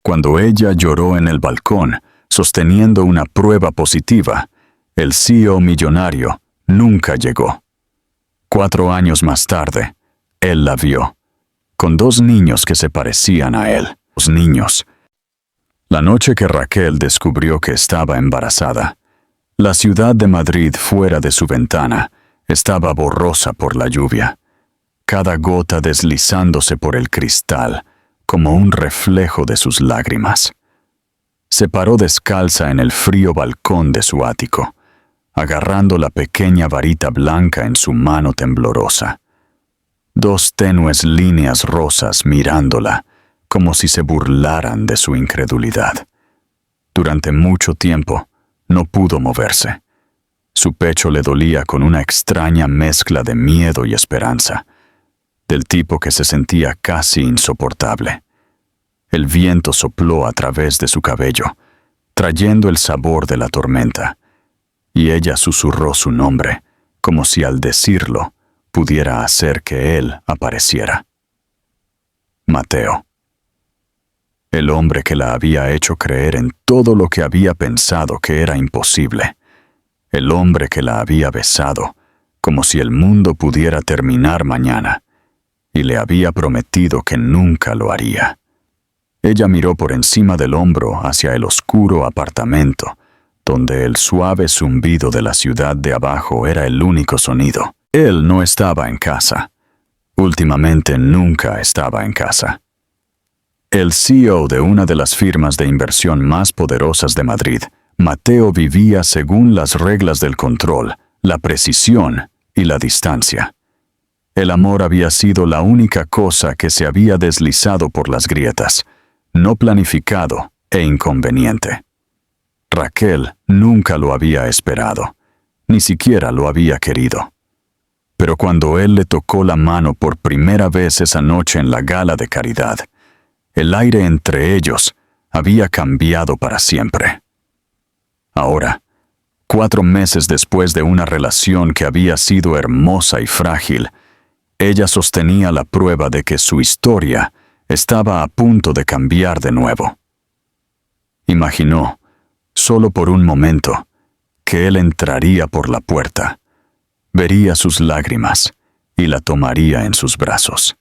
Cuando ella lloró en el balcón, sosteniendo una prueba positiva, el CEO millonario nunca llegó. 4 años más tarde, él la vio, con 2 niños que se parecían a él. Los niños. La noche que Raquel descubrió que estaba embarazada, la ciudad de Madrid fuera de su ventana estaba borrosa por la lluvia, cada gota deslizándose por el cristal como un reflejo de sus lágrimas. Se paró descalza en el frío balcón de su ático, agarrando la pequeña varita blanca en su mano temblorosa. 2 tenues líneas rosas mirándola, como si se burlaran de su incredulidad. Durante mucho tiempo, no pudo moverse. Su pecho le dolía con una extraña mezcla de miedo y esperanza, del tipo que se sentía casi insoportable. El viento sopló a través de su cabello, trayendo el sabor de la tormenta, y ella susurró su nombre, como si al decirlo pudiera hacer que él apareciera. Mateo. El hombre que la había hecho creer en todo lo que había pensado que era imposible. El hombre que la había besado, como si el mundo pudiera terminar mañana, y le había prometido que nunca lo haría. Ella miró por encima del hombro hacia el oscuro apartamento, donde el suave zumbido de la ciudad de abajo era el único sonido. Él no estaba en casa. Últimamente nunca estaba en casa. El CEO de una de las firmas de inversión más poderosas de Madrid, Mateo, vivía según las reglas del control, la precisión y la distancia. El amor había sido la única cosa que se había deslizado por las grietas, no planificado e inconveniente. Raquel nunca lo había esperado, ni siquiera lo había querido. Pero cuando él le tocó la mano por primera vez esa noche en la gala de caridad, el aire entre ellos había cambiado para siempre. Ahora, 4 meses después de una relación que había sido hermosa y frágil, ella sostenía la prueba de que su historia estaba a punto de cambiar de nuevo. Imaginó, solo por un momento, que él entraría por la puerta, vería sus lágrimas y la tomaría en sus brazos,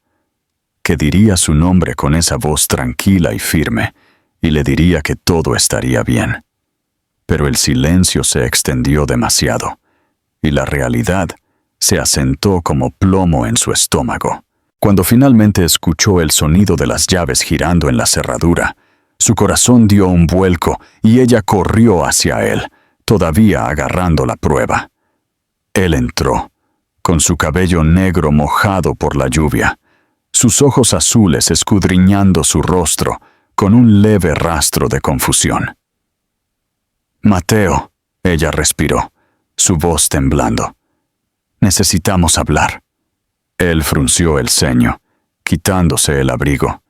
que diría su nombre con esa voz tranquila y firme, y le diría que todo estaría bien. Pero el silencio se extendió demasiado, y la realidad se asentó como plomo en su estómago. Cuando finalmente escuchó el sonido de las llaves girando en la cerradura, su corazón dio un vuelco y ella corrió hacia él, todavía agarrando la prueba. Él entró, con su cabello negro mojado por la lluvia, sus ojos azules escudriñando su rostro con un leve rastro de confusión. «Mateo», ella respiró, su voz temblando. «Necesitamos hablar». Él frunció el ceño, quitándose el abrigo,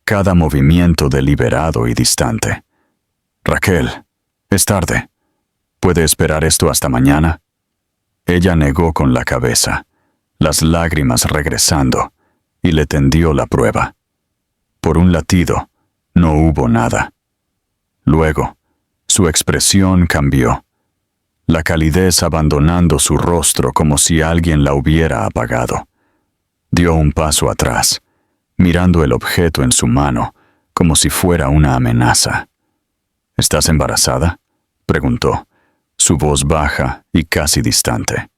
cada movimiento deliberado y distante. «Raquel, es tarde. ¿Puede esperar esto hasta mañana?» Ella negó con la cabeza, las lágrimas regresando, y le tendió la prueba. Por un latido, no hubo nada. Luego, su expresión cambió, la calidez abandonando su rostro como si alguien la hubiera apagado. Dio un paso atrás, mirando el objeto en su mano, como si fuera una amenaza. «¿Estás embarazada?», preguntó, su voz baja y casi distante.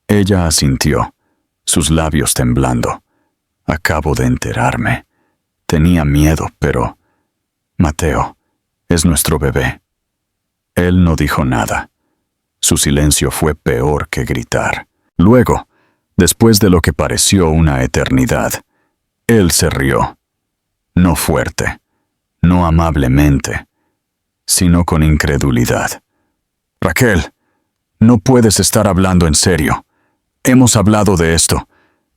Ella asintió, sus labios temblando. «Acabo de enterarme. Tenía miedo, pero... Mateo, es nuestro bebé». Él no dijo nada. Su silencio fue peor que gritar. Luego, después de lo que pareció una eternidad, él se rió. No fuerte, no amablemente, sino con incredulidad. «Raquel, no puedes estar hablando en serio. Hemos hablado de esto.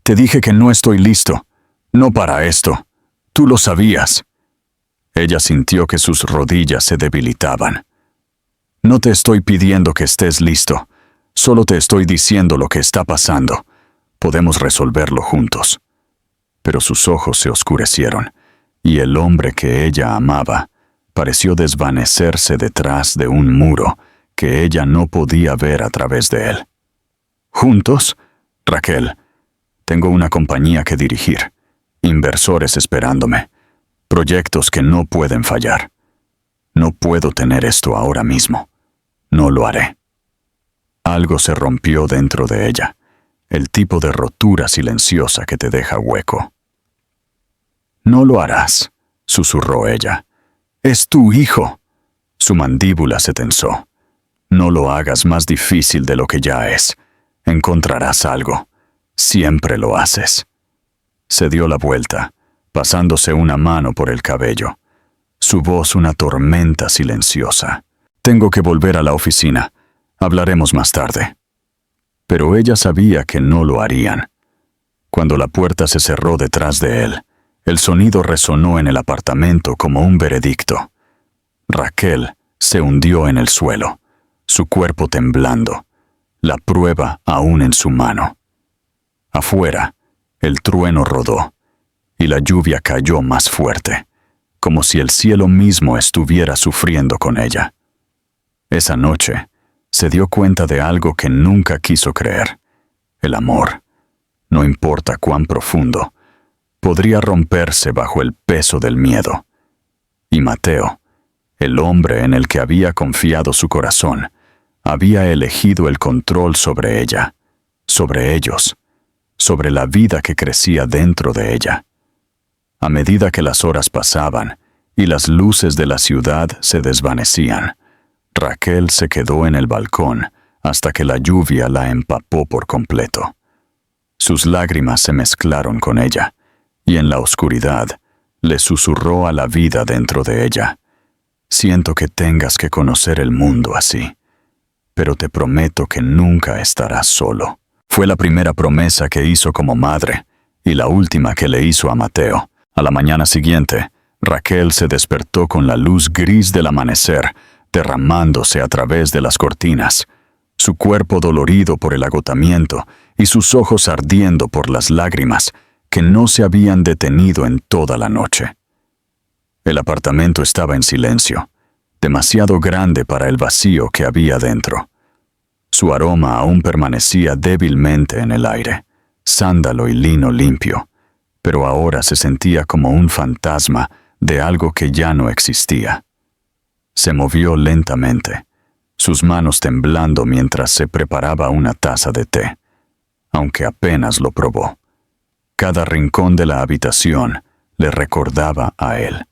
Te dije que no estoy listo. No para esto. Tú lo sabías». Ella sintió que sus rodillas se debilitaban. «No te estoy pidiendo que estés listo. Solo te estoy diciendo lo que está pasando. Podemos resolverlo juntos». Pero sus ojos se oscurecieron, y el hombre que ella amaba pareció desvanecerse detrás de un muro que ella no podía ver a través de él. ¿Juntos? Raquel, tengo una compañía que dirigir, inversores esperándome, proyectos que no pueden fallar. No puedo tener esto ahora mismo. No lo haré. Algo se rompió dentro de ella, el tipo de rotura silenciosa que te deja hueco. No lo harás, susurró ella. Es tu hijo. Su mandíbula se tensó. No lo hagas más difícil de lo que ya es. Encontrarás algo. Siempre lo haces. Se dio la vuelta, pasándose una mano por el cabello. Su voz una tormenta silenciosa. Tengo que volver a la oficina. Hablaremos más tarde. Pero ella sabía que no lo harían. Cuando la puerta se cerró detrás de él, el sonido resonó en el apartamento como un veredicto. Raquel se hundió en el suelo, su cuerpo temblando, la prueba aún en su mano. Afuera, el trueno rodó, y la lluvia cayó más fuerte, como si el cielo mismo estuviera sufriendo con ella. Esa noche, se dio cuenta de algo que nunca quiso creer. El amor, no importa cuán profundo, podría romperse bajo el peso del miedo. Y Mateo, el hombre en el que había confiado su corazón, había elegido el control sobre ella, sobre ellos, sobre la vida que crecía dentro de ella. A medida que las horas pasaban y las luces de la ciudad se desvanecían, Raquel se quedó en el balcón hasta que la lluvia la empapó por completo. Sus lágrimas se mezclaron con ella, y en la oscuridad le susurró a la vida dentro de ella: siento que tengas que conocer el mundo así, pero te prometo que nunca estarás solo. Fue la primera promesa que hizo como madre, y la última que le hizo a Mateo. A la mañana siguiente, Raquel se despertó con la luz gris del amanecer derramándose a través de las cortinas, su cuerpo dolorido por el agotamiento y sus ojos ardiendo por las lágrimas que no se habían detenido en toda la noche. El apartamento estaba en silencio, demasiado grande para el vacío que había dentro. Su aroma aún permanecía débilmente en el aire, sándalo y lino limpio, pero ahora se sentía como un fantasma de algo que ya no existía. Se movió lentamente, sus manos temblando mientras se preparaba una taza de té, aunque apenas lo probó. Cada rincón de la habitación le recordaba a él,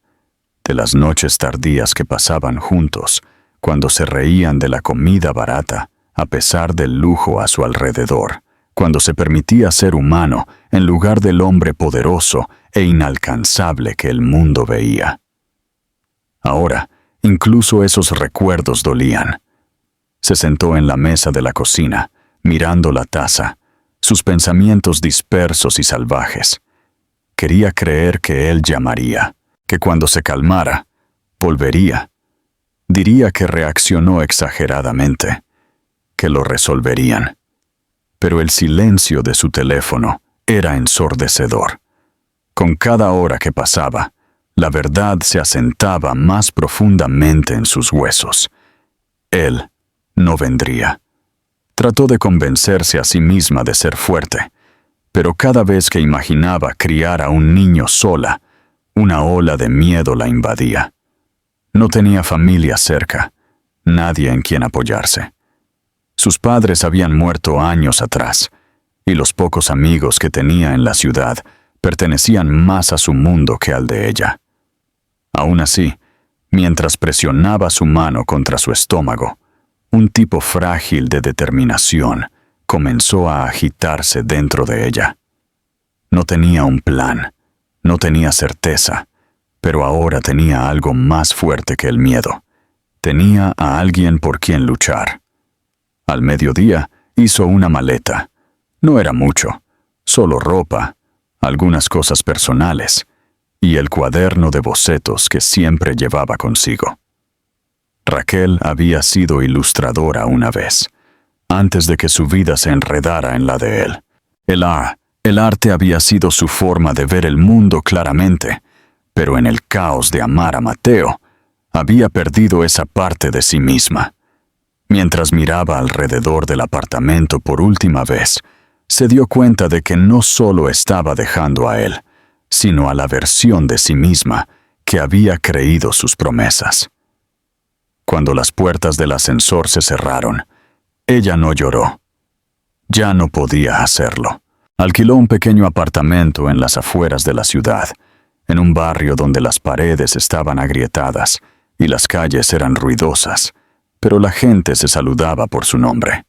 de las noches tardías que pasaban juntos, cuando se reían de la comida barata, a pesar del lujo a su alrededor, cuando se permitía ser humano en lugar del hombre poderoso e inalcanzable que el mundo veía. Ahora, incluso esos recuerdos dolían. Se sentó en la mesa de la cocina, mirando la taza, sus pensamientos dispersos y salvajes. Quería creer que él llamaría, que cuando se calmara, volvería. Diría que reaccionó exageradamente, que lo resolverían. Pero el silencio de su teléfono era ensordecedor. Con cada hora que pasaba, la verdad se asentaba más profundamente en sus huesos. Él no vendría. Trató de convencerse a sí misma de ser fuerte, pero cada vez que imaginaba criar a un niño sola, una ola de miedo la invadía. No tenía familia cerca, nadie en quien apoyarse. Sus padres habían muerto años atrás, y los pocos amigos que tenía en la ciudad pertenecían más a su mundo que al de ella. Aún así, mientras presionaba su mano contra su estómago, un tipo frágil de determinación comenzó a agitarse dentro de ella. No tenía un plan, no tenía certeza, pero ahora tenía algo más fuerte que el miedo. Tenía a alguien por quien luchar. Al mediodía hizo una maleta. No era mucho, solo ropa, algunas cosas personales y el cuaderno de bocetos que siempre llevaba consigo. Raquel había sido ilustradora una vez, antes de que su vida se enredara en la de él. El arte había sido su forma de ver el mundo claramente, pero en el caos de amar a Mateo, había perdido esa parte de sí misma. Mientras miraba alrededor del apartamento por última vez, se dio cuenta de que no solo estaba dejando a él, sino a la versión de sí misma que había creído sus promesas. Cuando las puertas del ascensor se cerraron, ella no lloró. Ya no podía hacerlo. Alquiló un pequeño apartamento en las afueras de la ciudad, en un barrio donde las paredes estaban agrietadas y las calles eran ruidosas, pero la gente se saludaba por su nombre.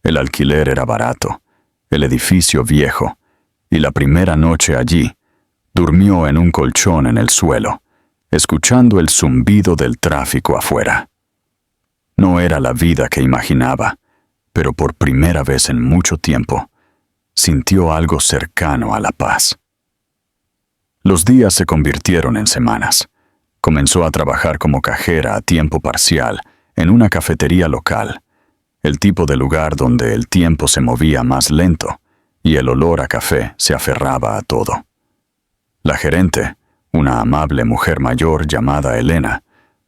El alquiler era barato, el edificio viejo, y la primera noche allí, durmió en un colchón en el suelo, escuchando el zumbido del tráfico afuera. No era la vida que imaginaba, pero por primera vez en mucho tiempo, sintió algo cercano a la paz. Los días se convirtieron en semanas. Comenzó a trabajar como cajera a tiempo parcial en una cafetería local, el tipo de lugar donde el tiempo se movía más lento y el olor a café se aferraba a todo. La gerente, una amable mujer mayor llamada Elena,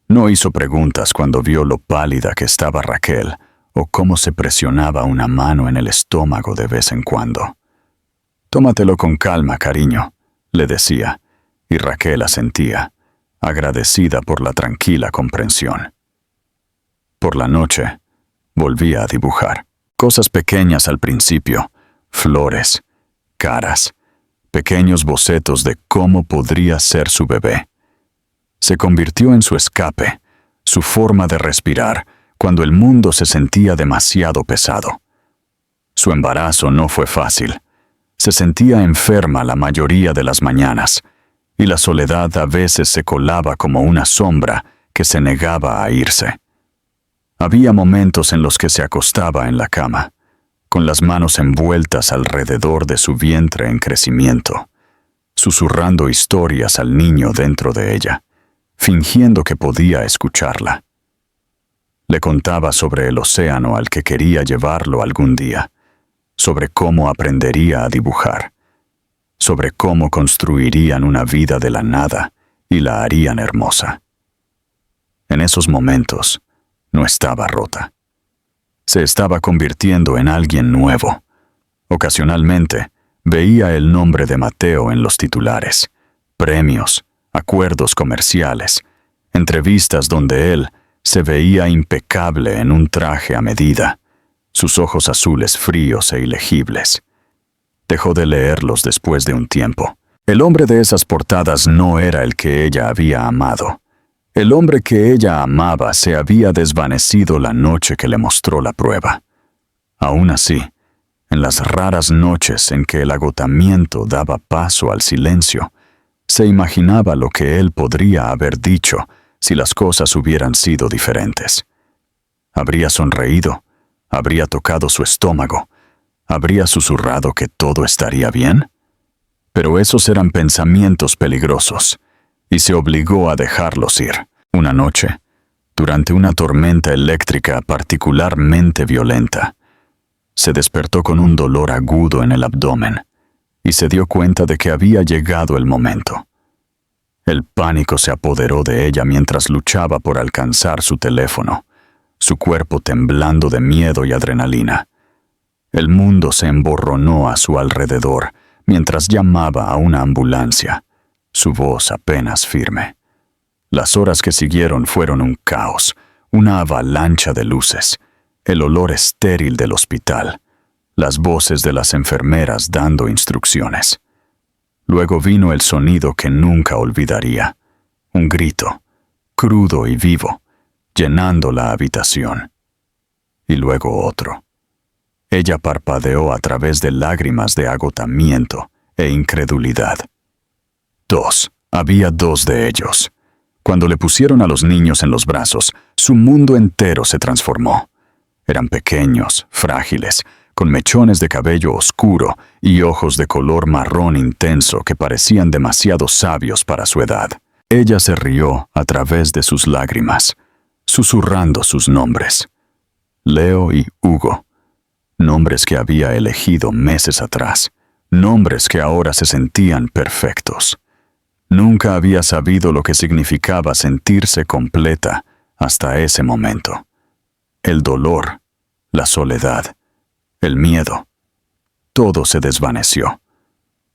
no hizo preguntas cuando vio lo pálida que estaba Raquel o cómo se presionaba una mano en el estómago de vez en cuando. «Tómatelo con calma, cariño», le decía, y Raquel asentía, agradecida por la tranquila comprensión. Por la noche, volvía a dibujar. Cosas pequeñas al principio, flores, caras, pequeños bocetos de cómo podría ser su bebé. Se convirtió en su escape, su forma de respirar, cuando el mundo se sentía demasiado pesado. Su embarazo no fue fácil. Se sentía enferma la mayoría de las mañanas, y la soledad a veces se colaba como una sombra que se negaba a irse. Había momentos en los que se acostaba en la cama, con las manos envueltas alrededor de su vientre en crecimiento, susurrando historias al niño dentro de ella, fingiendo que podía escucharla. Le contaba sobre el océano al que quería llevarlo algún día, sobre cómo aprendería a dibujar, sobre cómo construirían una vida de la nada y la harían hermosa. En esos momentos, no estaba rota. Se estaba convirtiendo en alguien nuevo. Ocasionalmente, veía el nombre de Mateo en los titulares, premios, acuerdos comerciales, entrevistas donde él se veía impecable en un traje a medida, sus ojos azules fríos e ilegibles. Dejó de leerlos después de un tiempo. El hombre de esas portadas no era el que ella había amado. El hombre que ella amaba se había desvanecido la noche que le mostró la prueba. Aún así, en las raras noches en que el agotamiento daba paso al silencio, se imaginaba lo que él podría haber dicho si las cosas hubieran sido diferentes. Habría sonreído, habría tocado su estómago, habría susurrado que todo estaría bien. Pero esos eran pensamientos peligrosos, y se obligó a dejarlos ir. Una noche, durante una tormenta eléctrica particularmente violenta, se despertó con un dolor agudo en el abdomen y se dio cuenta de que había llegado el momento. El pánico se apoderó de ella mientras luchaba por alcanzar su teléfono, su cuerpo temblando de miedo y adrenalina. El mundo se emborronó a su alrededor mientras llamaba a una ambulancia, su voz apenas firme. Las horas que siguieron fueron un caos, una avalancha de luces, el olor estéril del hospital, las voces de las enfermeras dando instrucciones. Luego vino el sonido que nunca olvidaría, un grito, crudo y vivo, llenando la habitación. Y luego otro. Ella parpadeó a través de lágrimas de agotamiento e incredulidad. Había dos de ellos. Cuando le pusieron a los niños en los brazos, su mundo entero se transformó. Eran pequeños, frágiles, con mechones de cabello oscuro y ojos de color marrón intenso que parecían demasiado sabios para su edad. Ella se rió a través de sus lágrimas, susurrando sus nombres. Leo y Hugo. Nombres que había elegido meses atrás. Nombres que ahora se sentían perfectos. Nunca había sabido lo que significaba sentirse completa hasta ese momento. El dolor, la soledad, el miedo, todo se desvaneció.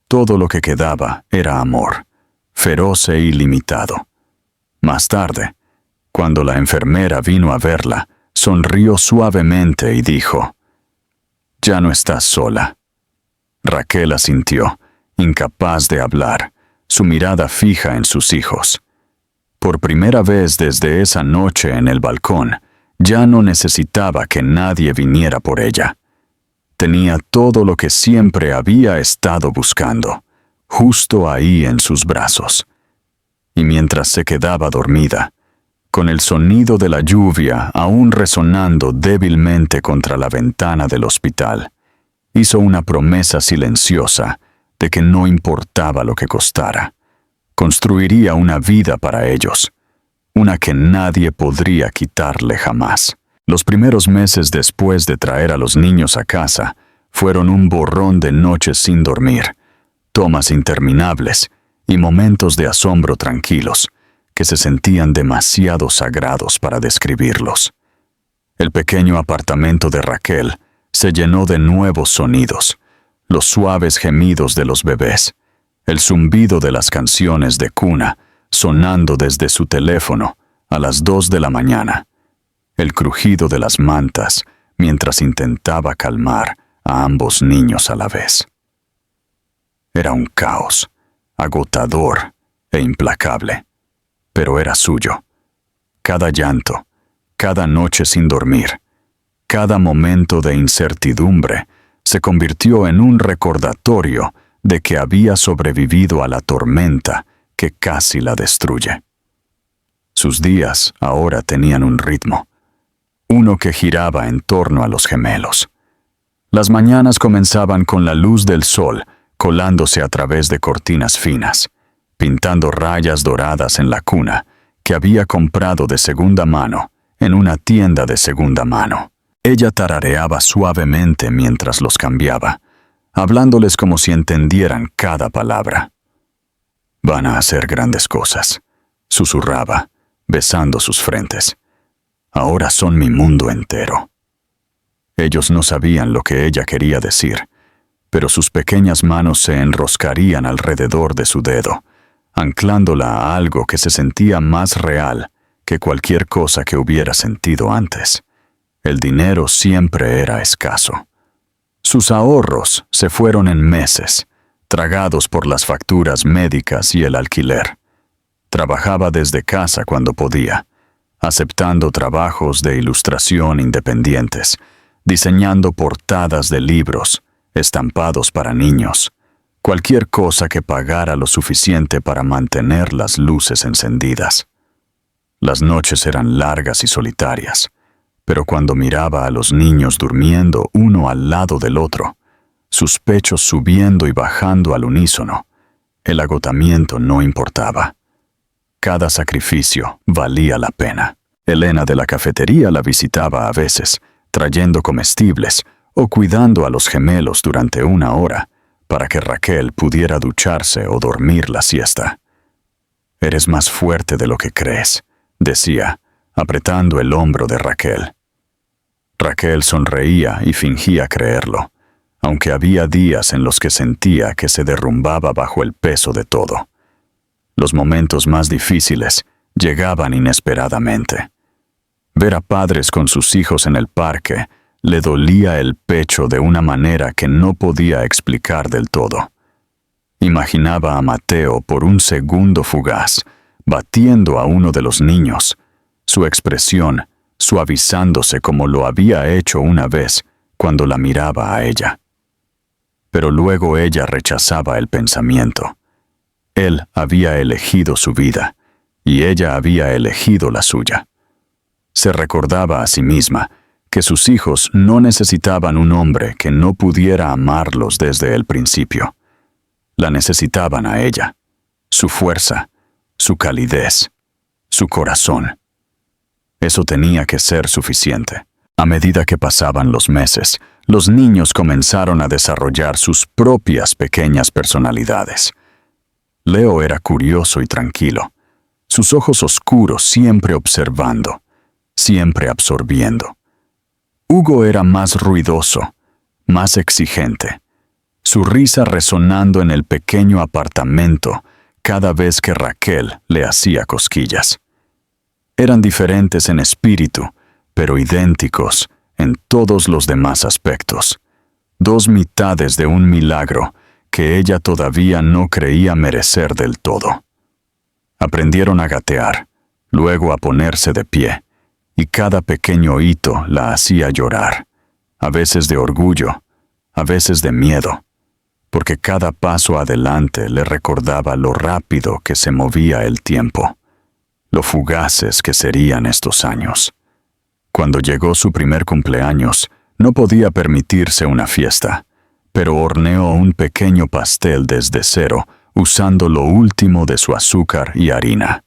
Todo lo que quedaba era amor, feroz e ilimitado. Más tarde, cuando la enfermera vino a verla, sonrió suavemente y dijo: «Ya no estás sola». Raquel asintió, incapaz de hablar, su mirada fija en sus hijos. Por primera vez desde esa noche en el balcón, ya no necesitaba que nadie viniera por ella. Tenía todo lo que siempre había estado buscando, justo ahí en sus brazos. Y mientras se quedaba dormida, con el sonido de la lluvia aún resonando débilmente contra la ventana del hospital, hizo una promesa silenciosa de que no importaba lo que costara, construiría una vida para ellos, una que nadie podría quitarle jamás. Los primeros meses después de traer a los niños a casa fueron un borrón de noches sin dormir, tomas interminables y momentos de asombro tranquilos que se sentían demasiado sagrados para describirlos. El pequeño apartamento de Raquel se llenó de nuevos sonidos, los suaves gemidos de los bebés, el zumbido de las canciones de cuna sonando desde su teléfono a las 2 de la mañana, el crujido de las mantas mientras intentaba calmar a ambos niños a la vez. Era un caos, agotador e implacable, pero era suyo. Cada llanto, cada noche sin dormir, cada momento de incertidumbre se convirtió en un recordatorio de que había sobrevivido a la tormenta que casi la destruye. Sus días ahora tenían un ritmo, uno que giraba en torno a los gemelos. Las mañanas comenzaban con la luz del sol colándose a través de cortinas finas, pintando rayas doradas en la cuna que había comprado de segunda mano en una tienda de segunda mano. Ella tarareaba suavemente mientras los cambiaba, hablándoles como si entendieran cada palabra. «Van a hacer grandes cosas», susurraba, besando sus frentes. «Ahora son mi mundo entero». Ellos no sabían lo que ella quería decir, pero sus pequeñas manos se enroscarían alrededor de su dedo, anclándola a algo que se sentía más real que cualquier cosa que hubiera sentido antes. El dinero siempre era escaso. Sus ahorros se fueron en meses, tragados por las facturas médicas y el alquiler. Trabajaba desde casa cuando podía, aceptando trabajos de ilustración independientes, diseñando portadas de libros, estampados para niños, cualquier cosa que pagara lo suficiente para mantener las luces encendidas. Las noches eran largas y solitarias, pero cuando miraba a los niños durmiendo uno al lado del otro, sus pechos subiendo y bajando al unísono, el agotamiento no importaba. Cada sacrificio valía la pena. Elena de la cafetería la visitaba a veces, trayendo comestibles o cuidando a los gemelos durante 1 hora para que Raquel pudiera ducharse o dormir la siesta. «Eres más fuerte de lo que crees», decía, apretando el hombro de Raquel. Raquel sonreía y fingía creerlo, aunque había días en los que sentía que se derrumbaba bajo el peso de todo. Los momentos más difíciles llegaban inesperadamente. Ver a padres con sus hijos en el parque le dolía el pecho de una manera que no podía explicar del todo. Imaginaba a Mateo por un segundo fugaz, batiendo a uno de los niños, su expresión suavizándose como lo había hecho una vez cuando la miraba a ella. Pero luego ella rechazaba el pensamiento. Él había elegido su vida, y ella había elegido la suya. Se recordaba a sí misma que sus hijos no necesitaban un hombre que no pudiera amarlos desde el principio. La necesitaban a ella, su fuerza, su calidez, su corazón. Eso tenía que ser suficiente. A medida que pasaban los meses, los niños comenzaron a desarrollar sus propias pequeñas personalidades. Leo era curioso y tranquilo, sus ojos oscuros siempre observando, siempre absorbiendo. Hugo era más ruidoso, más exigente, su risa resonando en el pequeño apartamento cada vez que Raquel le hacía cosquillas. Eran diferentes en espíritu, pero idénticos en todos los demás aspectos. Dos mitades de un milagro que ella todavía no creía merecer del todo. Aprendieron a gatear, luego a ponerse de pie, y cada pequeño hito la hacía llorar, a veces de orgullo, a veces de miedo, porque cada paso adelante le recordaba lo rápido que se movía el tiempo, lo fugaces que serían estos años. Cuando llegó su primer cumpleaños, no podía permitirse una fiesta, pero horneó un pequeño pastel desde cero, usando lo último de su azúcar y harina.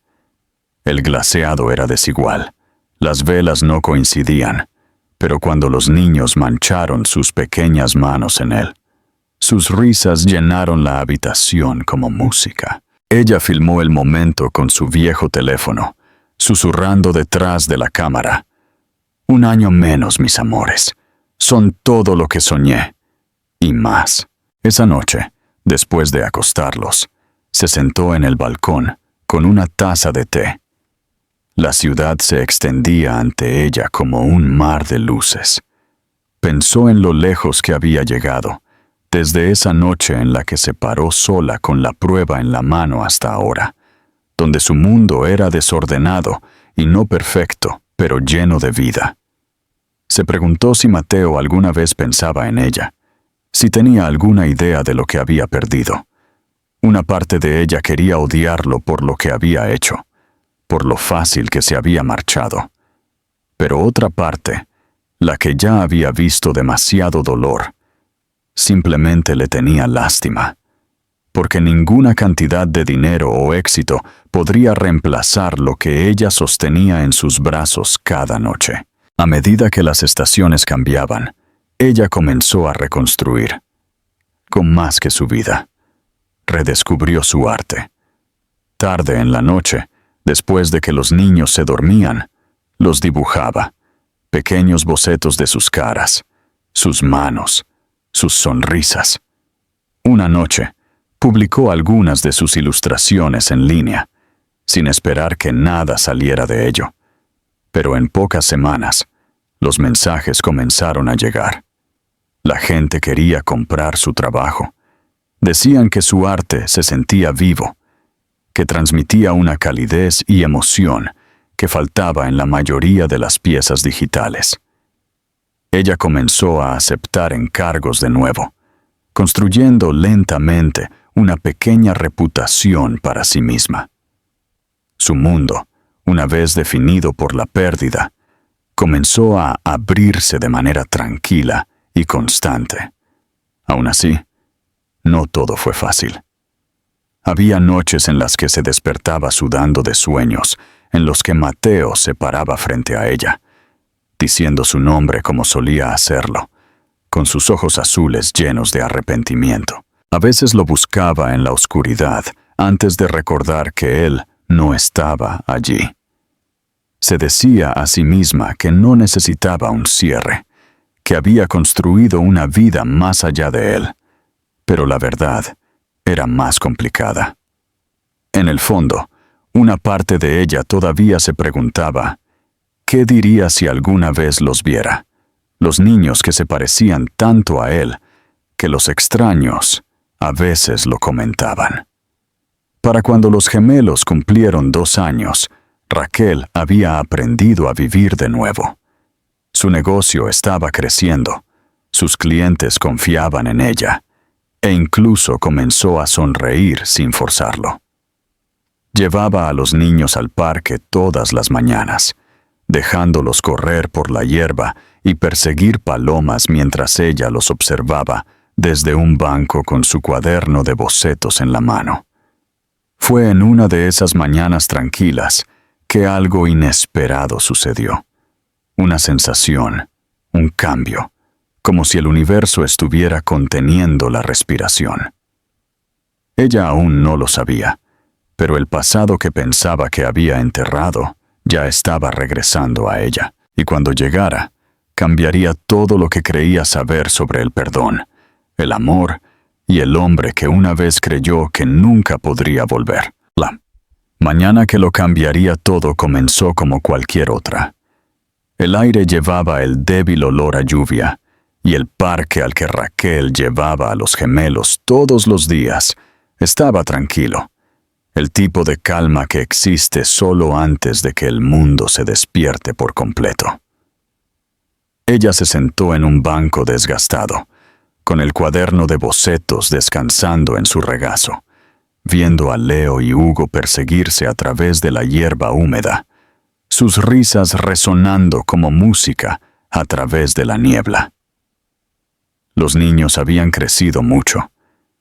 El glaseado era desigual, las velas no coincidían, pero cuando los niños mancharon sus pequeñas manos en él, sus risas llenaron la habitación como música. Ella filmó el momento con su viejo teléfono, susurrando detrás de la cámara. 1 año menos, mis amores. Son todo lo que soñé. Y más. Esa noche, después de acostarlos, se sentó en el balcón con una taza de té. La ciudad se extendía ante ella como un mar de luces. Pensó en lo lejos que había llegado, desde esa noche en la que se paró sola con la prueba en la mano hasta ahora, donde su mundo era desordenado y no perfecto, pero lleno de vida. Se preguntó si Mateo alguna vez pensaba en ella, si tenía alguna idea de lo que había perdido. Una parte de ella quería odiarlo por lo que había hecho, por lo fácil que se había marchado. Pero otra parte, la que ya había visto demasiado dolor, simplemente le tenía lástima, porque ninguna cantidad de dinero o éxito podría reemplazar lo que ella sostenía en sus brazos cada noche. A medida que las estaciones cambiaban, ella comenzó a reconstruir, con más que su vida. Redescubrió su arte. Tarde en la noche, después de que los niños se dormían, los dibujaba, pequeños bocetos de sus caras, sus manos, sus sonrisas. Una noche, publicó algunas de sus ilustraciones en línea, sin esperar que nada saliera de ello. Pero en pocas semanas, los mensajes comenzaron a llegar. La gente quería comprar su trabajo. Decían que su arte se sentía vivo, que transmitía una calidez y emoción que faltaba en la mayoría de las piezas digitales. Ella comenzó a aceptar encargos de nuevo, construyendo lentamente una pequeña reputación para sí misma. Su mundo, una vez definido por la pérdida, comenzó a abrirse de manera tranquila y constante. Aún así, no todo fue fácil. Había noches en las que se despertaba sudando de sueños, en los que Mateo se paraba frente a ella, diciendo su nombre como solía hacerlo, con sus ojos azules llenos de arrepentimiento. A veces lo buscaba en la oscuridad antes de recordar que él no estaba allí. Se decía a sí misma que no necesitaba un cierre, que había construido una vida más allá de él, pero la verdad era más complicada. En el fondo, una parte de ella todavía se preguntaba, ¿qué diría si alguna vez los viera? Los niños que se parecían tanto a él, que los extraños a veces lo comentaban. Para cuando los gemelos cumplieron 2 años, Raquel había aprendido a vivir de nuevo. Su negocio estaba creciendo, sus clientes confiaban en ella, e incluso comenzó a sonreír sin forzarlo. Llevaba a los niños al parque todas las mañanas, dejándolos correr por la hierba y perseguir palomas mientras ella los observaba desde un banco con su cuaderno de bocetos en la mano. Fue en una de esas mañanas tranquilas que algo inesperado sucedió. Una sensación, un cambio, como si el universo estuviera conteniendo la respiración. Ella aún no lo sabía, pero el pasado que pensaba que había enterrado ya estaba regresando a ella, y cuando llegara, cambiaría todo lo que creía saber sobre el perdón, el amor y el hombre que una vez creyó que nunca podría volver. La mañana que lo cambiaría todo comenzó como cualquier otra. El aire llevaba el débil olor a lluvia, y el parque al que Raquel llevaba a los gemelos todos los días estaba tranquilo, el tipo de calma que existe solo antes de que el mundo se despierte por completo. Ella se sentó en un banco desgastado, con el cuaderno de bocetos descansando en su regazo, viendo a Leo y Hugo perseguirse a través de la hierba húmeda, sus risas resonando como música a través de la niebla. Los niños habían crecido mucho.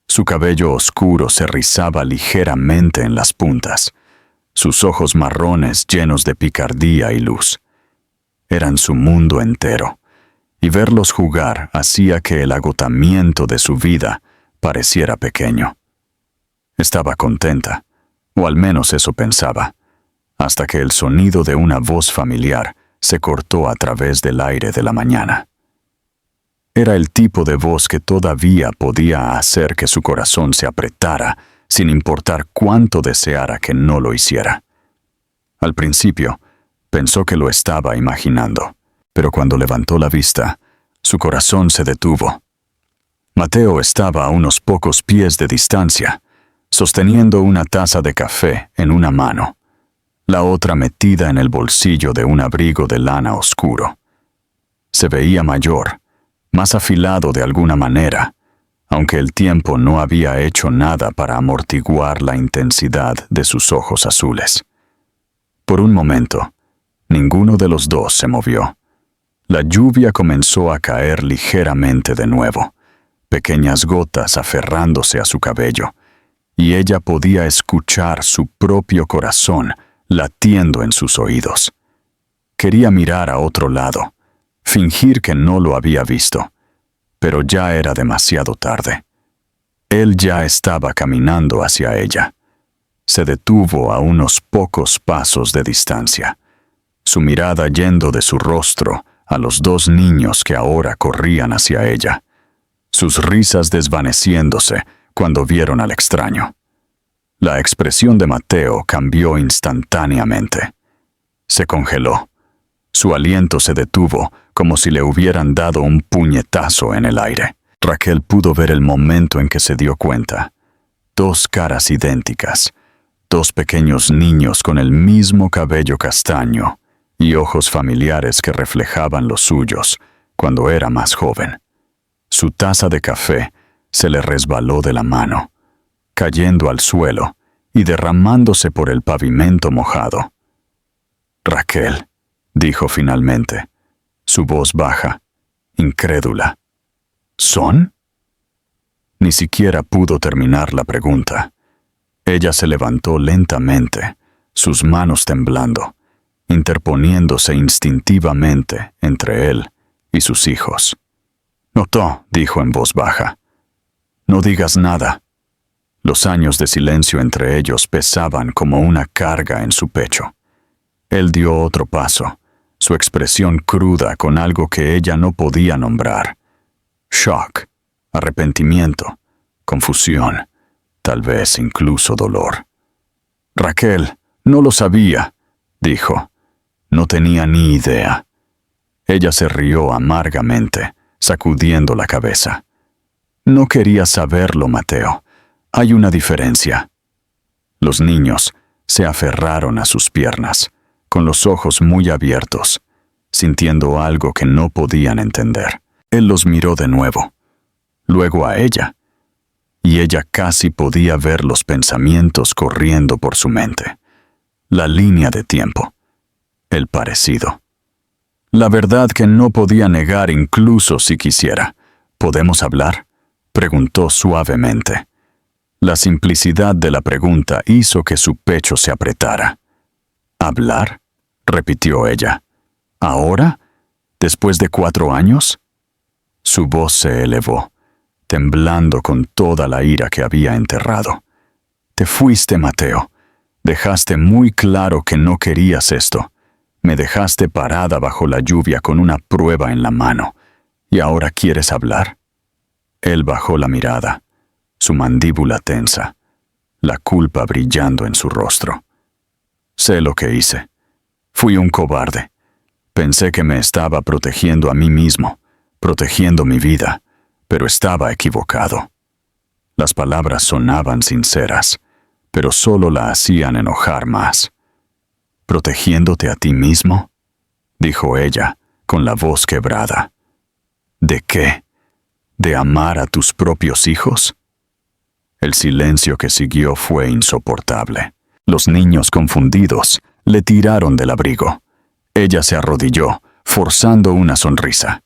Su cabello oscuro se rizaba ligeramente en las puntas, sus ojos marrones llenos de picardía y luz. Eran su mundo entero, y verlos jugar hacía que el agotamiento de su vida pareciera pequeño. Estaba contenta, o al menos eso pensaba, hasta que el sonido de una voz familiar se cortó a través del aire de la mañana. Era el tipo de voz que todavía podía hacer que su corazón se apretara, sin importar cuánto deseara que no lo hiciera. Al principio, pensó que lo estaba imaginando, pero cuando levantó la vista, su corazón se detuvo. Mateo estaba a unos pocos pies de distancia, sosteniendo una taza de café en una mano, la otra metida en el bolsillo de un abrigo de lana oscuro. Se veía mayor, más afilado de alguna manera, aunque el tiempo no había hecho nada para amortiguar la intensidad de sus ojos azules. Por un momento, ninguno de los dos se movió. La lluvia comenzó a caer ligeramente de nuevo, pequeñas gotas aferrándose a su cabello, y ella podía escuchar su propio corazón latiendo en sus oídos. Quería mirar a otro lado, fingir que no lo había visto, pero ya era demasiado tarde. Él ya estaba caminando hacia ella. Se detuvo a unos pocos pasos de distancia, su mirada yendo de su rostro a los dos niños que ahora corrían hacia ella, sus risas desvaneciéndose cuando vieron al extraño. La expresión de Mateo cambió instantáneamente. Se congeló. Su aliento se detuvo como si le hubieran dado un puñetazo en el aire. Raquel pudo ver el momento en que se dio cuenta. Dos caras idénticas, dos pequeños niños con el mismo cabello castaño y ojos familiares que reflejaban los suyos cuando era más joven. Su taza de café se le resbaló de la mano, cayendo al suelo y derramándose por el pavimento mojado. «Raquel», dijo finalmente, su voz baja, incrédula. «¿Son?» Ni siquiera pudo terminar la pregunta. Ella se levantó lentamente, sus manos temblando, interponiéndose instintivamente entre él y sus hijos. «Notó», dijo en voz baja. «No digas nada». Los años de silencio entre ellos pesaban como una carga en su pecho. Él dio otro paso, su expresión cruda con algo que ella no podía nombrar. Shock, arrepentimiento, confusión, tal vez incluso dolor. «Raquel, no lo sabía», dijo. No tenía ni idea. Ella se rió amargamente, sacudiendo la cabeza. «No quería saberlo, Mateo. Hay una diferencia». Los niños se aferraron a sus piernas, con los ojos muy abiertos, sintiendo algo que no podían entender. Él los miró de nuevo, luego a ella, y ella casi podía ver los pensamientos corriendo por su mente. La línea de tiempo, el parecido. La verdad que no podía negar incluso si quisiera. «¿Podemos hablar?», preguntó suavemente. La simplicidad de la pregunta hizo que su pecho se apretara. «¿Hablar?», repitió ella. «¿Ahora? ¿Después de 4 años?» Su voz se elevó, temblando con toda la ira que había enterrado. Te fuiste, Mateo. Dejaste muy claro que no querías esto. Me dejaste parada bajo la lluvia con una prueba en la mano. ¿Y ahora quieres hablar? Él bajó la mirada, su mandíbula tensa, la culpa brillando en su rostro. Sé lo que hice. Fui un cobarde. Pensé que me estaba protegiendo a mí mismo, protegiendo mi vida, pero estaba equivocado. Las palabras sonaban sinceras, pero solo la hacían enojar más. ¿Protegiéndote a ti mismo?, dijo ella, con la voz quebrada. ¿De qué? ¿De amar a tus propios hijos? El silencio que siguió fue insoportable. Los niños confundidos le tiraron del abrigo. Ella se arrodilló, forzando una sonrisa.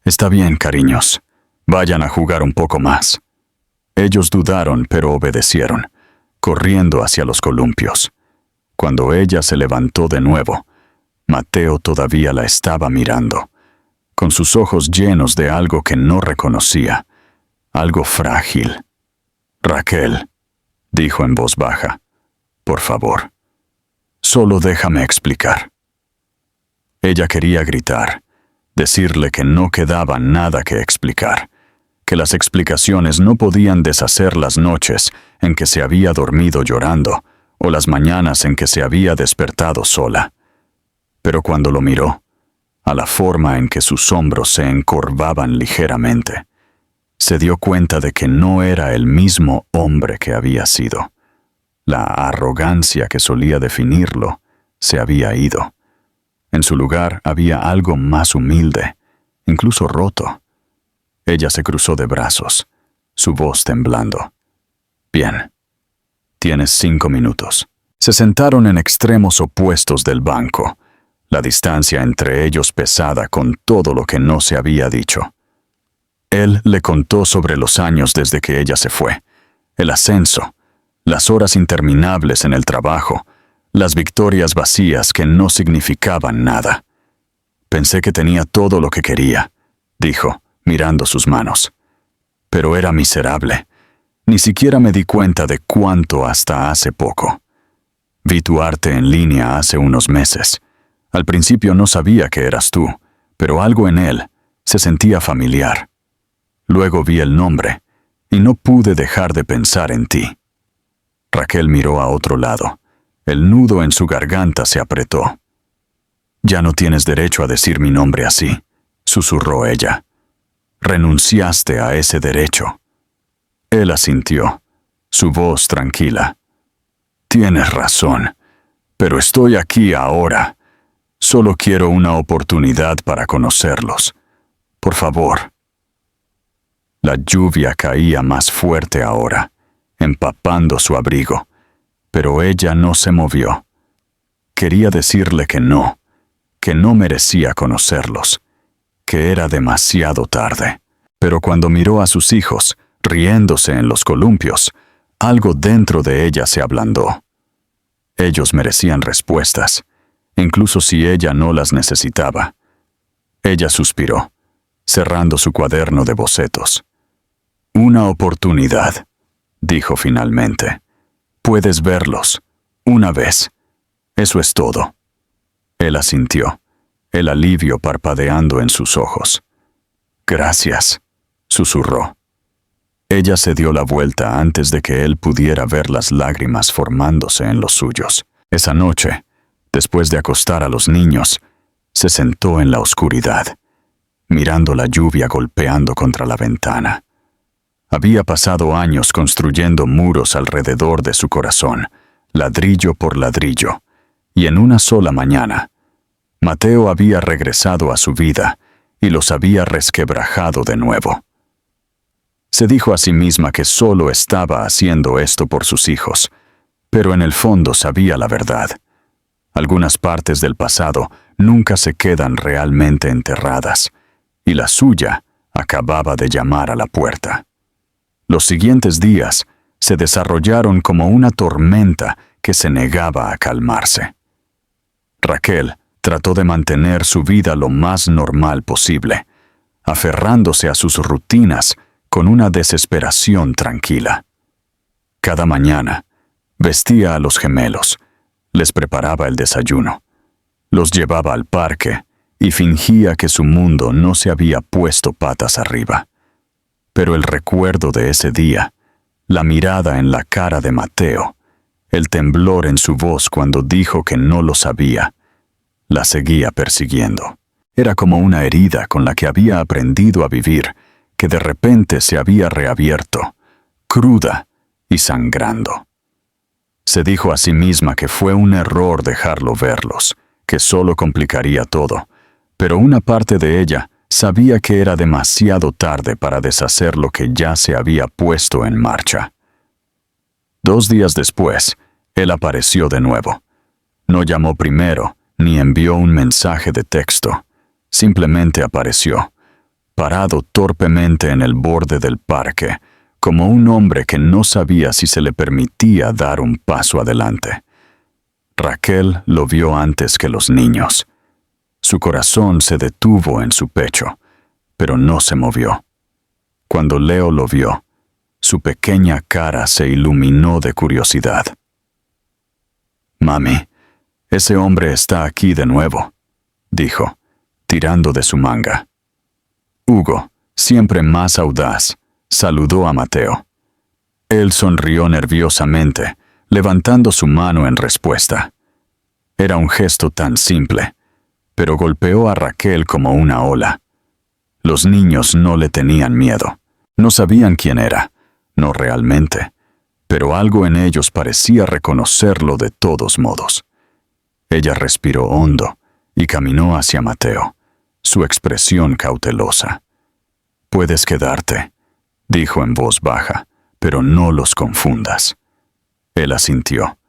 Está bien, cariños. Vayan a jugar un poco más. Ellos dudaron, pero obedecieron, corriendo hacia los columpios. Cuando ella se levantó de nuevo, Mateo todavía la estaba mirando, con sus ojos llenos de algo que no reconocía, algo frágil. Raquel, dijo en voz baja, por favor, solo déjame explicar. Ella quería gritar, decirle que no quedaba nada que explicar, que las explicaciones no podían deshacer las noches en que se había dormido llorando o las mañanas en que se había despertado sola. Pero cuando lo miró, a la forma en que sus hombros se encorvaban ligeramente, se dio cuenta de que no era el mismo hombre que había sido. La arrogancia que solía definirlo se había ido. En su lugar había algo más humilde, incluso roto. Ella se cruzó de brazos, su voz temblando. Bien, tienes 5 minutos. Se sentaron en extremos opuestos del banco, la distancia entre ellos pesada con todo lo que no se había dicho. Él le contó sobre los años desde que ella se fue, el ascenso, las horas interminables en el trabajo, las victorias vacías que no significaban nada. Pensé que tenía todo lo que quería, dijo, mirando sus manos. Pero era miserable. Ni siquiera me di cuenta de cuánto hasta hace poco. Vi tu arte en línea hace unos meses. Al principio no sabía que eras tú, pero algo en él se sentía familiar. Luego vi el nombre, y no pude dejar de pensar en ti. Raquel miró a otro lado. El nudo en su garganta se apretó. Ya no tienes derecho a decir mi nombre así, susurró ella. Renunciaste a ese derecho. Él asintió, su voz tranquila. Tienes razón, pero estoy aquí ahora. Solo quiero una oportunidad para conocerlos. Por favor. La lluvia caía más fuerte ahora, empapando su abrigo, pero ella no se movió. Quería decirle que no merecía conocerlos, que era demasiado tarde. Pero cuando miró a sus hijos, riéndose en los columpios, algo dentro de ella se ablandó. Ellos merecían respuestas, incluso si ella no las necesitaba. Ella suspiró, cerrando su cuaderno de bocetos. Una oportunidad, dijo finalmente. Puedes verlos, una vez. Eso es todo. Él asintió, el alivio parpadeando en sus ojos. Gracias, susurró. Ella se dio la vuelta antes de que él pudiera ver las lágrimas formándose en los suyos. Esa noche, después de acostar a los niños, se sentó en la oscuridad, mirando la lluvia golpeando contra la ventana. Había pasado años construyendo muros alrededor de su corazón, ladrillo por ladrillo, y en una sola mañana, Mateo había regresado a su vida y los había resquebrajado de nuevo. Se dijo a sí misma que solo estaba haciendo esto por sus hijos, pero en el fondo sabía la verdad. Algunas partes del pasado nunca se quedan realmente enterradas, y la suya acababa de llamar a la puerta. Los siguientes días se desarrollaron como una tormenta que se negaba a calmarse. Raquel trató de mantener su vida lo más normal posible, aferrándose a sus rutinas con una desesperación tranquila. Cada mañana, vestía a los gemelos, les preparaba el desayuno, los llevaba al parque y fingía que su mundo no se había puesto patas arriba. Pero el recuerdo de ese día, la mirada en la cara de Mateo, el temblor en su voz cuando dijo que no lo sabía, la seguía persiguiendo. Era como una herida con la que había aprendido a vivir, que de repente se había reabierto, cruda y sangrando. Se dijo a sí misma que fue un error dejarlo verlos, que solo complicaría todo, pero una parte de ella sabía que era demasiado tarde para deshacer lo que ya se había puesto en marcha. 2 días después, él apareció de nuevo. No llamó primero, ni envió un mensaje de texto. Simplemente apareció, parado torpemente en el borde del parque, como un hombre que no sabía si se le permitía dar un paso adelante. Raquel lo vio antes que los niños. Su corazón se detuvo en su pecho, pero no se movió. Cuando Leo lo vio, su pequeña cara se iluminó de curiosidad. «Mami, ese hombre está aquí de nuevo», dijo, tirando de su manga. Hugo, siempre más audaz, saludó a Mateo. Él sonrió nerviosamente, levantando su mano en respuesta. Era un gesto tan simple, pero golpeó a Raquel como una ola. Los niños no le tenían miedo. No sabían quién era, no realmente, pero algo en ellos parecía reconocerlo de todos modos. Ella respiró hondo y caminó hacia Mateo, su expresión cautelosa. «Puedes quedarte», dijo en voz baja, «pero no los confundas». Él asintió,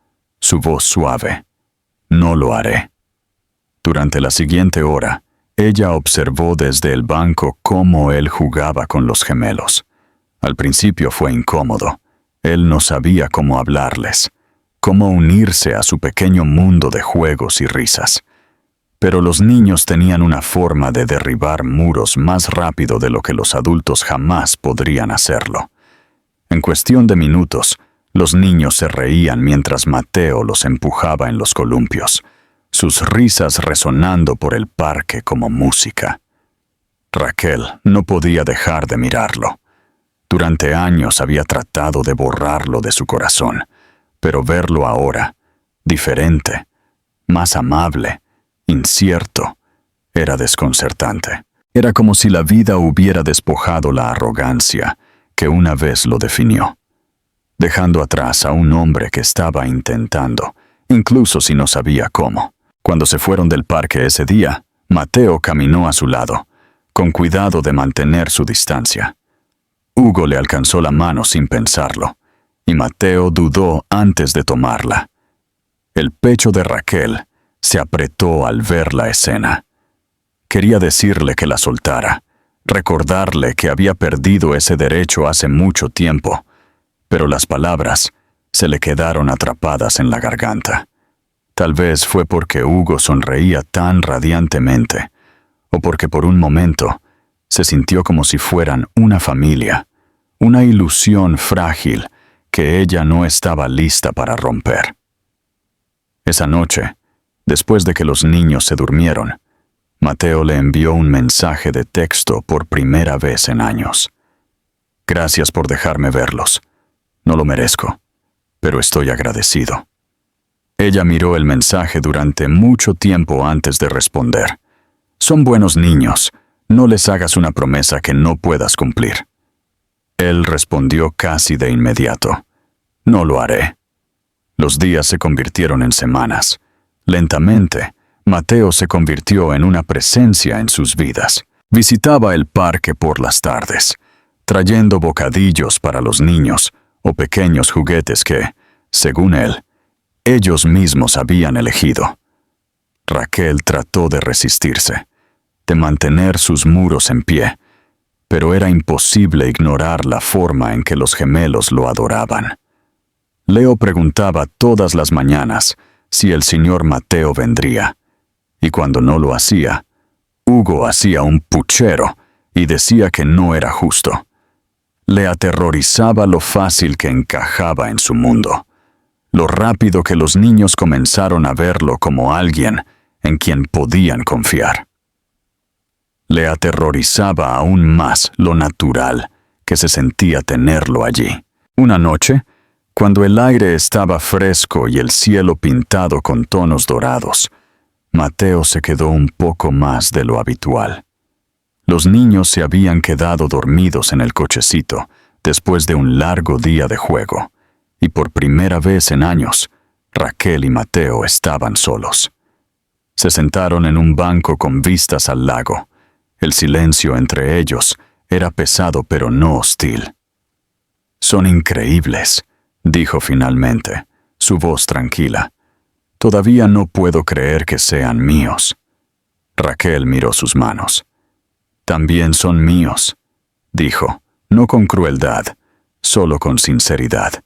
su voz suave. «No lo haré». Durante la siguiente hora, ella observó desde el banco cómo él jugaba con los gemelos. Al principio fue incómodo. Él no sabía cómo hablarles, cómo unirse a su pequeño mundo de juegos y risas. Pero los niños tenían una forma de derribar muros más rápido de lo que los adultos jamás podrían hacerlo. En cuestión de minutos, los niños se reían mientras Mateo los empujaba en los columpios, sus risas resonando por el parque como música. Raquel no podía dejar de mirarlo. Durante años había tratado de borrarlo de su corazón, pero verlo ahora, diferente, más amable, incierto, era desconcertante. Era como si la vida hubiera despojado la arrogancia que una vez lo definió, dejando atrás a un hombre que estaba intentando, incluso si no sabía cómo. Cuando se fueron del parque ese día, Mateo caminó a su lado, con cuidado de mantener su distancia. Hugo le alcanzó la mano sin pensarlo, y Mateo dudó antes de tomarla. El pecho de Raquel se apretó al ver la escena. Quería decirle que la soltara, recordarle que había perdido ese derecho hace mucho tiempo, pero las palabras se le quedaron atrapadas en la garganta. Tal vez fue porque Hugo sonreía tan radiantemente, o porque por un momento se sintió como si fueran una familia, una ilusión frágil que ella no estaba lista para romper. Esa noche, después de que los niños se durmieron, Mateo le envió un mensaje de texto por primera vez en años. «Gracias por dejarme verlos. No lo merezco, pero estoy agradecido». Ella miró el mensaje durante mucho tiempo antes de responder. «Son buenos niños. No les hagas una promesa que no puedas cumplir». Él respondió casi de inmediato. «No lo haré». Los días se convirtieron en semanas. Lentamente, Mateo se convirtió en una presencia en sus vidas. Visitaba el parque por las tardes, trayendo bocadillos para los niños o pequeños juguetes que, según él, ellos mismos habían elegido. Raquel trató de resistirse, de mantener sus muros en pie, pero era imposible ignorar la forma en que los gemelos lo adoraban. Leo preguntaba todas las mañanas si el señor Mateo vendría, y cuando no lo hacía, Hugo hacía un puchero y decía que no era justo. Le aterrorizaba lo fácil que encajaba en su mundo, lo rápido que los niños comenzaron a verlo como alguien en quien podían confiar. Le aterrorizaba aún más lo natural que se sentía tenerlo allí. Una noche, cuando el aire estaba fresco y el cielo pintado con tonos dorados, Mateo se quedó un poco más de lo habitual. Los niños se habían quedado dormidos en el cochecito después de un largo día de juego, y por primera vez en años, Raquel y Mateo estaban solos. Se sentaron en un banco con vistas al lago. El silencio entre ellos era pesado pero no hostil. «Son increíbles», dijo finalmente, su voz tranquila. «Todavía no puedo creer que sean míos». Raquel miró sus manos. «También son míos», dijo, no con crueldad, solo con sinceridad.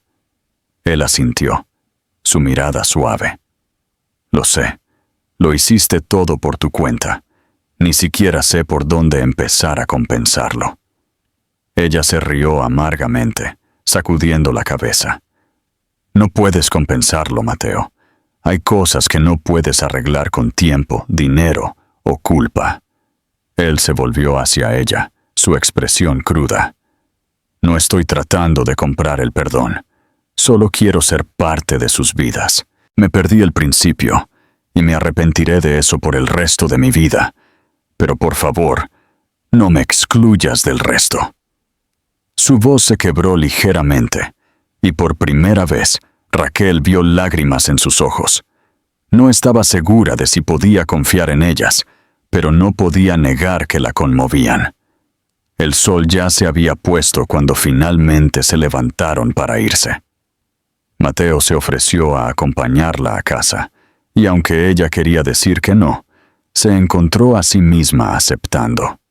Él asintió, su mirada suave. «Lo sé, lo hiciste todo por tu cuenta. Ni siquiera sé por dónde empezar a compensarlo». Ella se rió amargamente, sacudiendo la cabeza. «No puedes compensarlo, Mateo. Hay cosas que no puedes arreglar con tiempo, dinero o culpa». Él se volvió hacia ella, su expresión cruda. «No estoy tratando de comprar el perdón. Solo quiero ser parte de sus vidas. Me perdí al principio, y me arrepentiré de eso por el resto de mi vida. Pero por favor, no me excluyas del resto». Su voz se quebró ligeramente, y por primera vez Raquel vio lágrimas en sus ojos. No estaba segura de si podía confiar en ellas, pero no podía negar que la conmovían. El sol ya se había puesto cuando finalmente se levantaron para irse. Mateo se ofreció a acompañarla a casa, y aunque ella quería decir que no, se encontró a sí misma aceptando.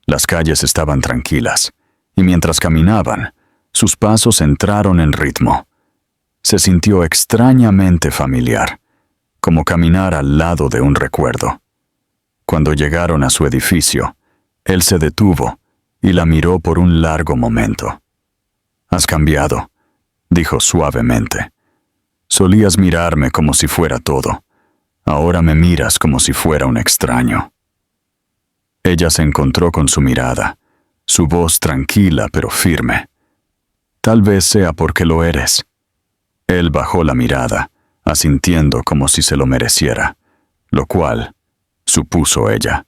Las calles estaban tranquilas, y mientras caminaban, sus pasos entraron en ritmo. Se sintió extrañamente familiar, como caminar al lado de un recuerdo. Cuando llegaron a su edificio, él se detuvo y la miró por un largo momento. «Has cambiado», dijo suavemente. «Solías mirarme como si fuera todo. Ahora me miras como si fuera un extraño». Ella se encontró con su mirada, su voz tranquila pero firme. «Tal vez sea porque lo eres». Él bajó la mirada, asintiendo como si se lo mereciera, lo cual, supuso ella.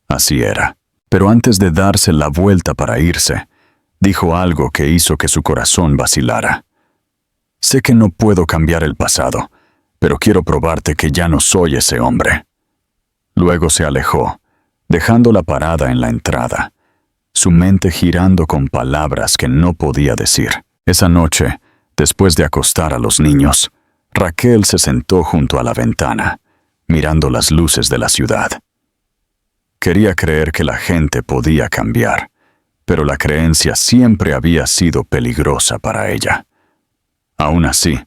Así era. Pero antes de darse la vuelta para irse, dijo algo que hizo que su corazón vacilara. «Sé que no puedo cambiar el pasado, pero quiero probarte que ya no soy ese hombre». Luego se alejó, dejándola parada en la entrada, su mente girando con palabras que no podía decir. Esa noche, después de acostar a los niños, Raquel se sentó junto a la ventana, mirando las luces de la ciudad. Quería creer que la gente podía cambiar, pero la creencia siempre había sido peligrosa para ella. Aún así,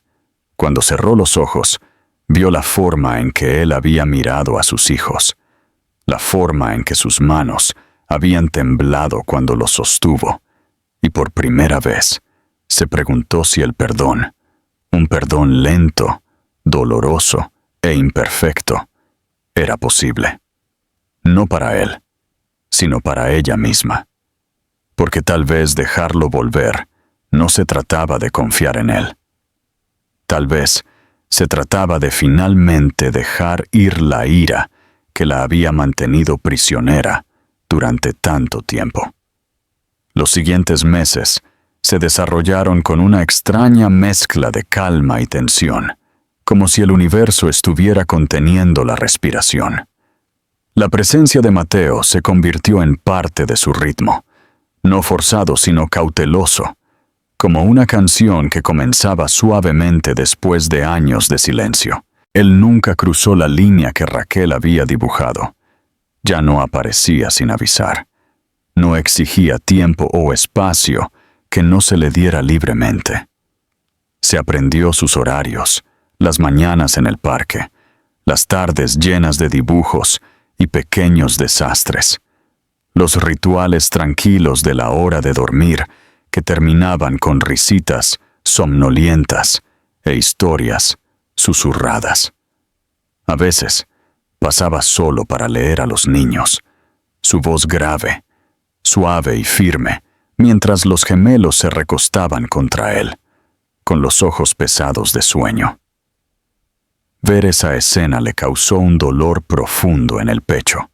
cuando cerró los ojos, vio la forma en que él había mirado a sus hijos, la forma en que sus manos habían temblado cuando los sostuvo, y por primera vez se preguntó si el perdón, un perdón lento, doloroso e imperfecto, era posible. No para él, sino para ella misma. Porque tal vez dejarlo volver no se trataba de confiar en él. Tal vez se trataba de finalmente dejar ir la ira que la había mantenido prisionera durante tanto tiempo. Los siguientes meses se desarrollaron con una extraña mezcla de calma y tensión, como si el universo estuviera conteniendo la respiración. La presencia de Mateo se convirtió en parte de su ritmo, no forzado sino cauteloso, como una canción que comenzaba suavemente después de años de silencio. Él nunca cruzó la línea que Raquel había dibujado. Ya no aparecía sin avisar. No exigía tiempo o espacio que no se le diera libremente. Se aprendió sus horarios, las mañanas en el parque, las tardes llenas de dibujos y pequeños desastres. los rituales tranquilos de la hora de dormir que terminaban con risitas somnolientas e historias susurradas. A veces pasaba solo para leer a los niños, su voz grave, suave y firme, mientras los gemelos se recostaban contra él, con los ojos pesados de sueño. Ver esa escena le causó un dolor profundo en el pecho,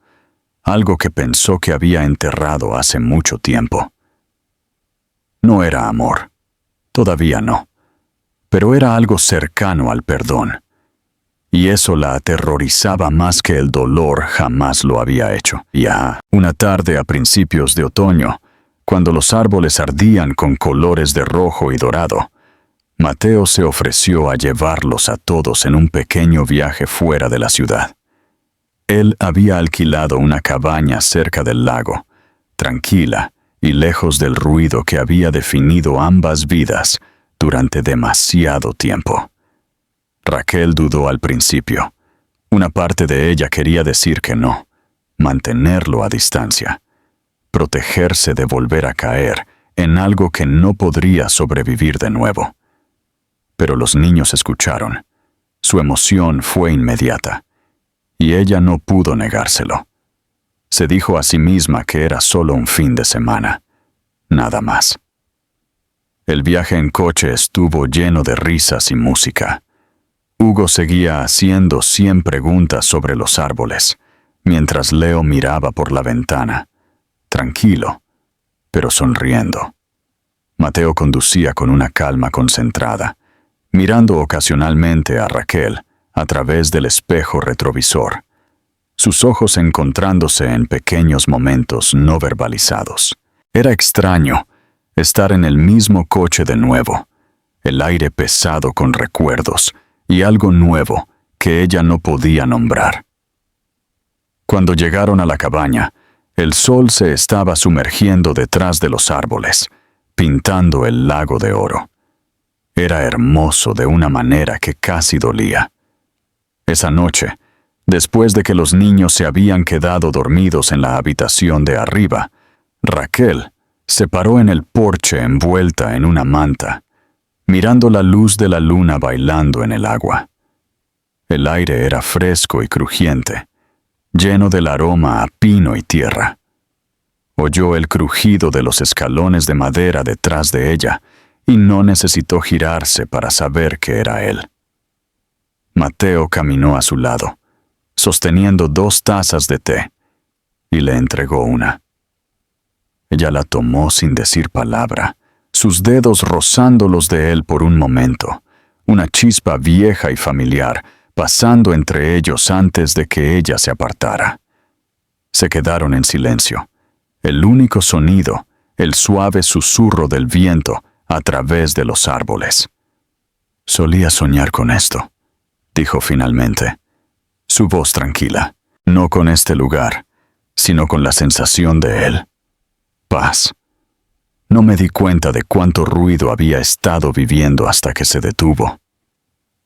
algo que pensó que había enterrado hace mucho tiempo. No era amor, todavía no, pero era algo cercano al perdón, y eso la aterrorizaba más que el dolor jamás lo había hecho. Ya, una tarde a principios de otoño, cuando los árboles ardían con colores de rojo y dorado, Mateo se ofreció a llevarlos a todos en un pequeño viaje fuera de la ciudad. Él había alquilado una cabaña cerca del lago, tranquila y lejos del ruido que había definido ambas vidas durante demasiado tiempo. Raquel dudó al principio. Una parte de ella quería decir que no, mantenerlo a distancia, protegerse de volver a caer en algo que no podría sobrevivir de nuevo. Pero los niños escucharon. Su emoción fue inmediata, y ella no pudo negárselo. Se dijo a sí misma que era solo un fin de semana, nada más. El viaje en coche estuvo lleno de risas y música. Hugo seguía haciendo 100 preguntas sobre los árboles, mientras Leo miraba por la ventana, tranquilo, pero sonriendo. Mateo conducía con una calma concentrada, mirando ocasionalmente a Raquel a través del espejo retrovisor, sus ojos encontrándose en pequeños momentos no verbalizados. Era extraño estar en el mismo coche de nuevo, el aire pesado con recuerdos y algo nuevo que ella no podía nombrar. Cuando llegaron a la cabaña, el sol se estaba sumergiendo detrás de los árboles, pintando el lago de oro. Era hermoso de una manera que casi dolía. Esa noche, después de que los niños se habían quedado dormidos en la habitación de arriba, Raquel se paró en el porche envuelta en una manta, mirando la luz de la luna bailando en el agua. El aire era fresco y crujiente, lleno del aroma a pino y tierra. Oyó el crujido de los escalones de madera detrás de ella y no necesitó girarse para saber que era él. Mateo caminó a su lado, sosteniendo 2 tazas de té, y le entregó una. Ella la tomó sin decir palabra, sus dedos rozando los de él por un momento, una chispa vieja y familiar pasando entre ellos antes de que ella se apartara. Se quedaron en silencio, el único sonido, el suave susurro del viento a través de los árboles. Solía soñar con esto, dijo finalmente, su voz tranquila, no con este lugar, sino con la sensación de él. Paz. No me di cuenta de cuánto ruido había estado viviendo hasta que se detuvo.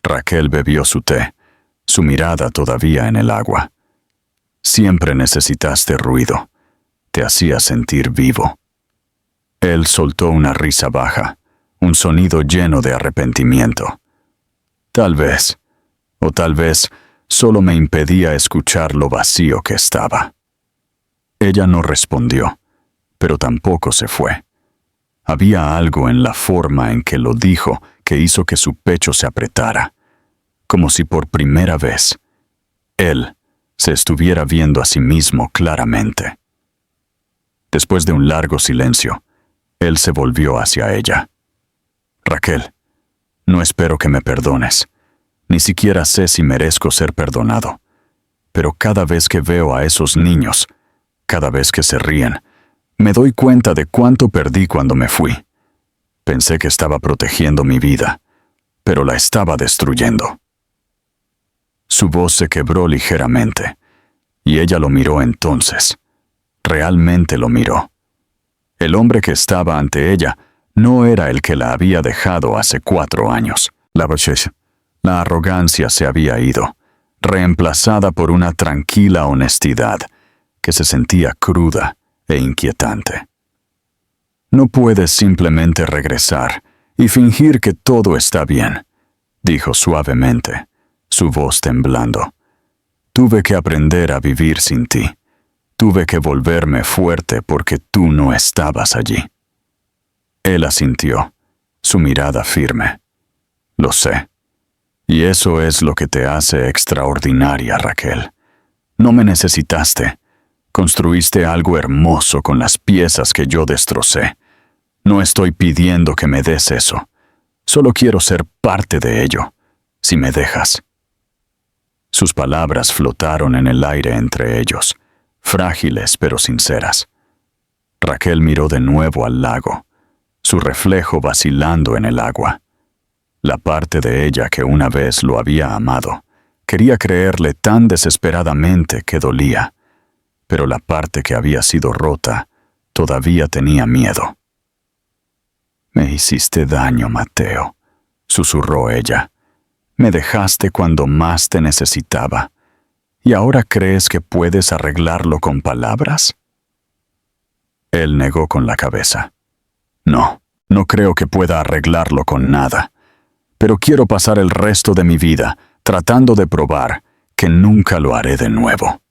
Raquel bebió su té, su mirada todavía en el agua. Siempre necesitaste ruido. Te hacía sentir vivo. Él soltó una risa baja, un sonido lleno de arrepentimiento. Tal vez solo me impedía escuchar lo vacío que estaba. Ella no respondió, pero tampoco se fue. Había algo en la forma en que lo dijo que hizo que su pecho se apretara, como si por primera vez él se estuviera viendo a sí mismo claramente. Después de un largo silencio, él se volvió hacia ella. Raquel, no espero que me perdones. Ni siquiera sé si merezco ser perdonado. Pero cada vez que veo a esos niños, cada vez que se ríen, me doy cuenta de cuánto perdí cuando me fui. Pensé que estaba protegiendo mi vida, pero la estaba destruyendo. Su voz se quebró ligeramente, y ella lo miró entonces. Realmente lo miró. El hombre que estaba ante ella no era el que la había dejado hace 4 años. La arrogancia se había ido, reemplazada por una tranquila honestidad que se sentía cruda e inquietante. «No puedes simplemente regresar y fingir que todo está bien», dijo suavemente, su voz temblando. «Tuve que aprender a vivir sin ti. Tuve que volverme fuerte porque tú no estabas allí». Él asintió, su mirada firme. «Lo sé. Y eso es lo que te hace extraordinaria, Raquel. No me necesitaste. Construiste algo hermoso con las piezas que yo destrocé. No estoy pidiendo que me des eso. Solo quiero ser parte de ello, si me dejas». Sus palabras flotaron en el aire entre ellos, frágiles pero sinceras. Raquel miró de nuevo al lago, su reflejo vacilando en el agua. La parte de ella que una vez lo había amado, quería creerle tan desesperadamente que dolía, pero la parte que había sido rota todavía tenía miedo. «Me hiciste daño, Mateo», susurró ella. «Me dejaste cuando más te necesitaba. ¿Y ahora crees que puedes arreglarlo con palabras?» Él negó con la cabeza. «No, no creo que pueda arreglarlo con nada. Pero quiero pasar el resto de mi vida tratando de probar que nunca lo haré de nuevo».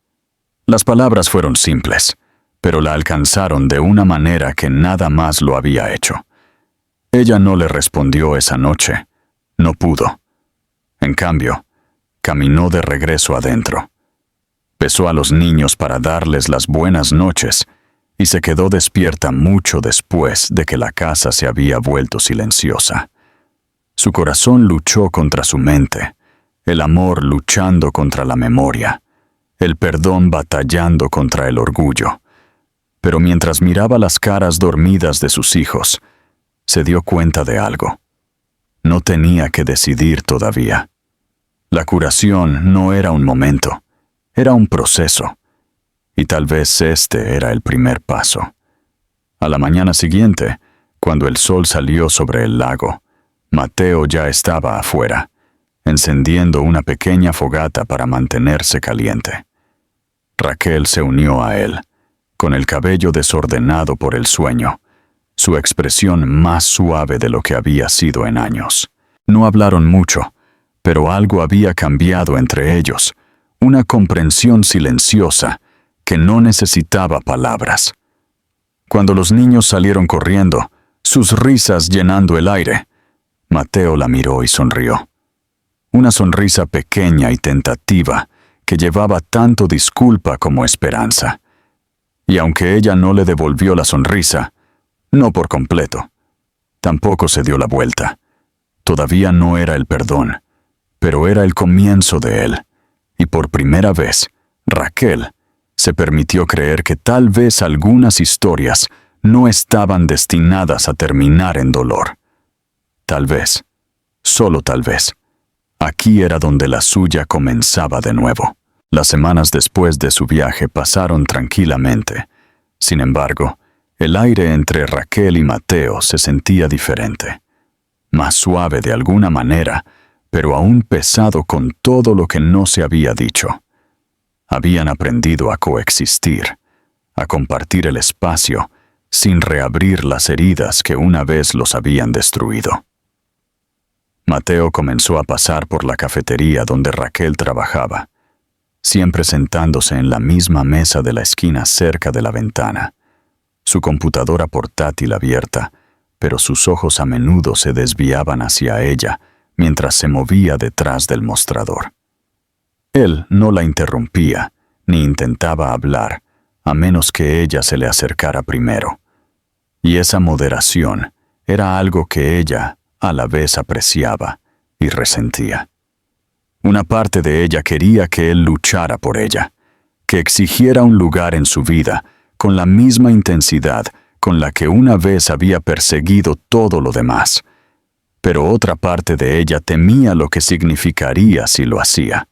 Las palabras fueron simples, pero la alcanzaron de una manera que nada más lo había hecho. Ella no le respondió esa noche. No pudo. En cambio, caminó de regreso adentro. Besó a los niños para darles las buenas noches y se quedó despierta mucho después de que la casa se había vuelto silenciosa. Su corazón luchó contra su mente, el amor luchando contra la memoria, el perdón batallando contra el orgullo. Pero mientras miraba las caras dormidas de sus hijos, se dio cuenta de algo. No tenía que decidir todavía. La curación no era un momento, era un proceso, y tal vez este era el primer paso. A la mañana siguiente, cuando el sol salió sobre el lago, Mateo ya estaba afuera, encendiendo una pequeña fogata para mantenerse caliente. Raquel se unió a él, con el cabello desordenado por el sueño, su expresión más suave de lo que había sido en años. No hablaron mucho, pero algo había cambiado entre ellos, una comprensión silenciosa que no necesitaba palabras. Cuando los niños salieron corriendo, sus risas llenando el aire, Mateo la miró y sonrió. Una sonrisa pequeña y tentativa que llevaba tanto disculpa como esperanza. Y aunque ella no le devolvió la sonrisa, no por completo, tampoco se dio la vuelta. Todavía no era el perdón, pero era el comienzo de él, y por primera vez, Raquel se permitió creer que tal vez algunas historias no estaban destinadas a terminar en dolor. Tal vez, solo tal vez, aquí era donde la suya comenzaba de nuevo. Las semanas después de su viaje pasaron tranquilamente. Sin embargo, el aire entre Raquel y Mateo se sentía diferente. Más suave de alguna manera, pero aún pesado con todo lo que no se había dicho. Habían aprendido a coexistir, a compartir el espacio, sin reabrir las heridas que una vez los habían destruido. Mateo comenzó a pasar por la cafetería donde Raquel trabajaba, siempre sentándose en la misma mesa de la esquina cerca de la ventana, su computadora portátil abierta, pero sus ojos a menudo se desviaban hacia ella mientras se movía detrás del mostrador. Él no la interrumpía, ni intentaba hablar, a menos que ella se le acercara primero. Y esa moderación era algo que ella a la vez apreciaba y resentía. Una parte de ella quería que él luchara por ella, que exigiera un lugar en su vida con la misma intensidad con la que una vez había perseguido todo lo demás. Pero otra parte de ella temía lo que significaría si lo hacía.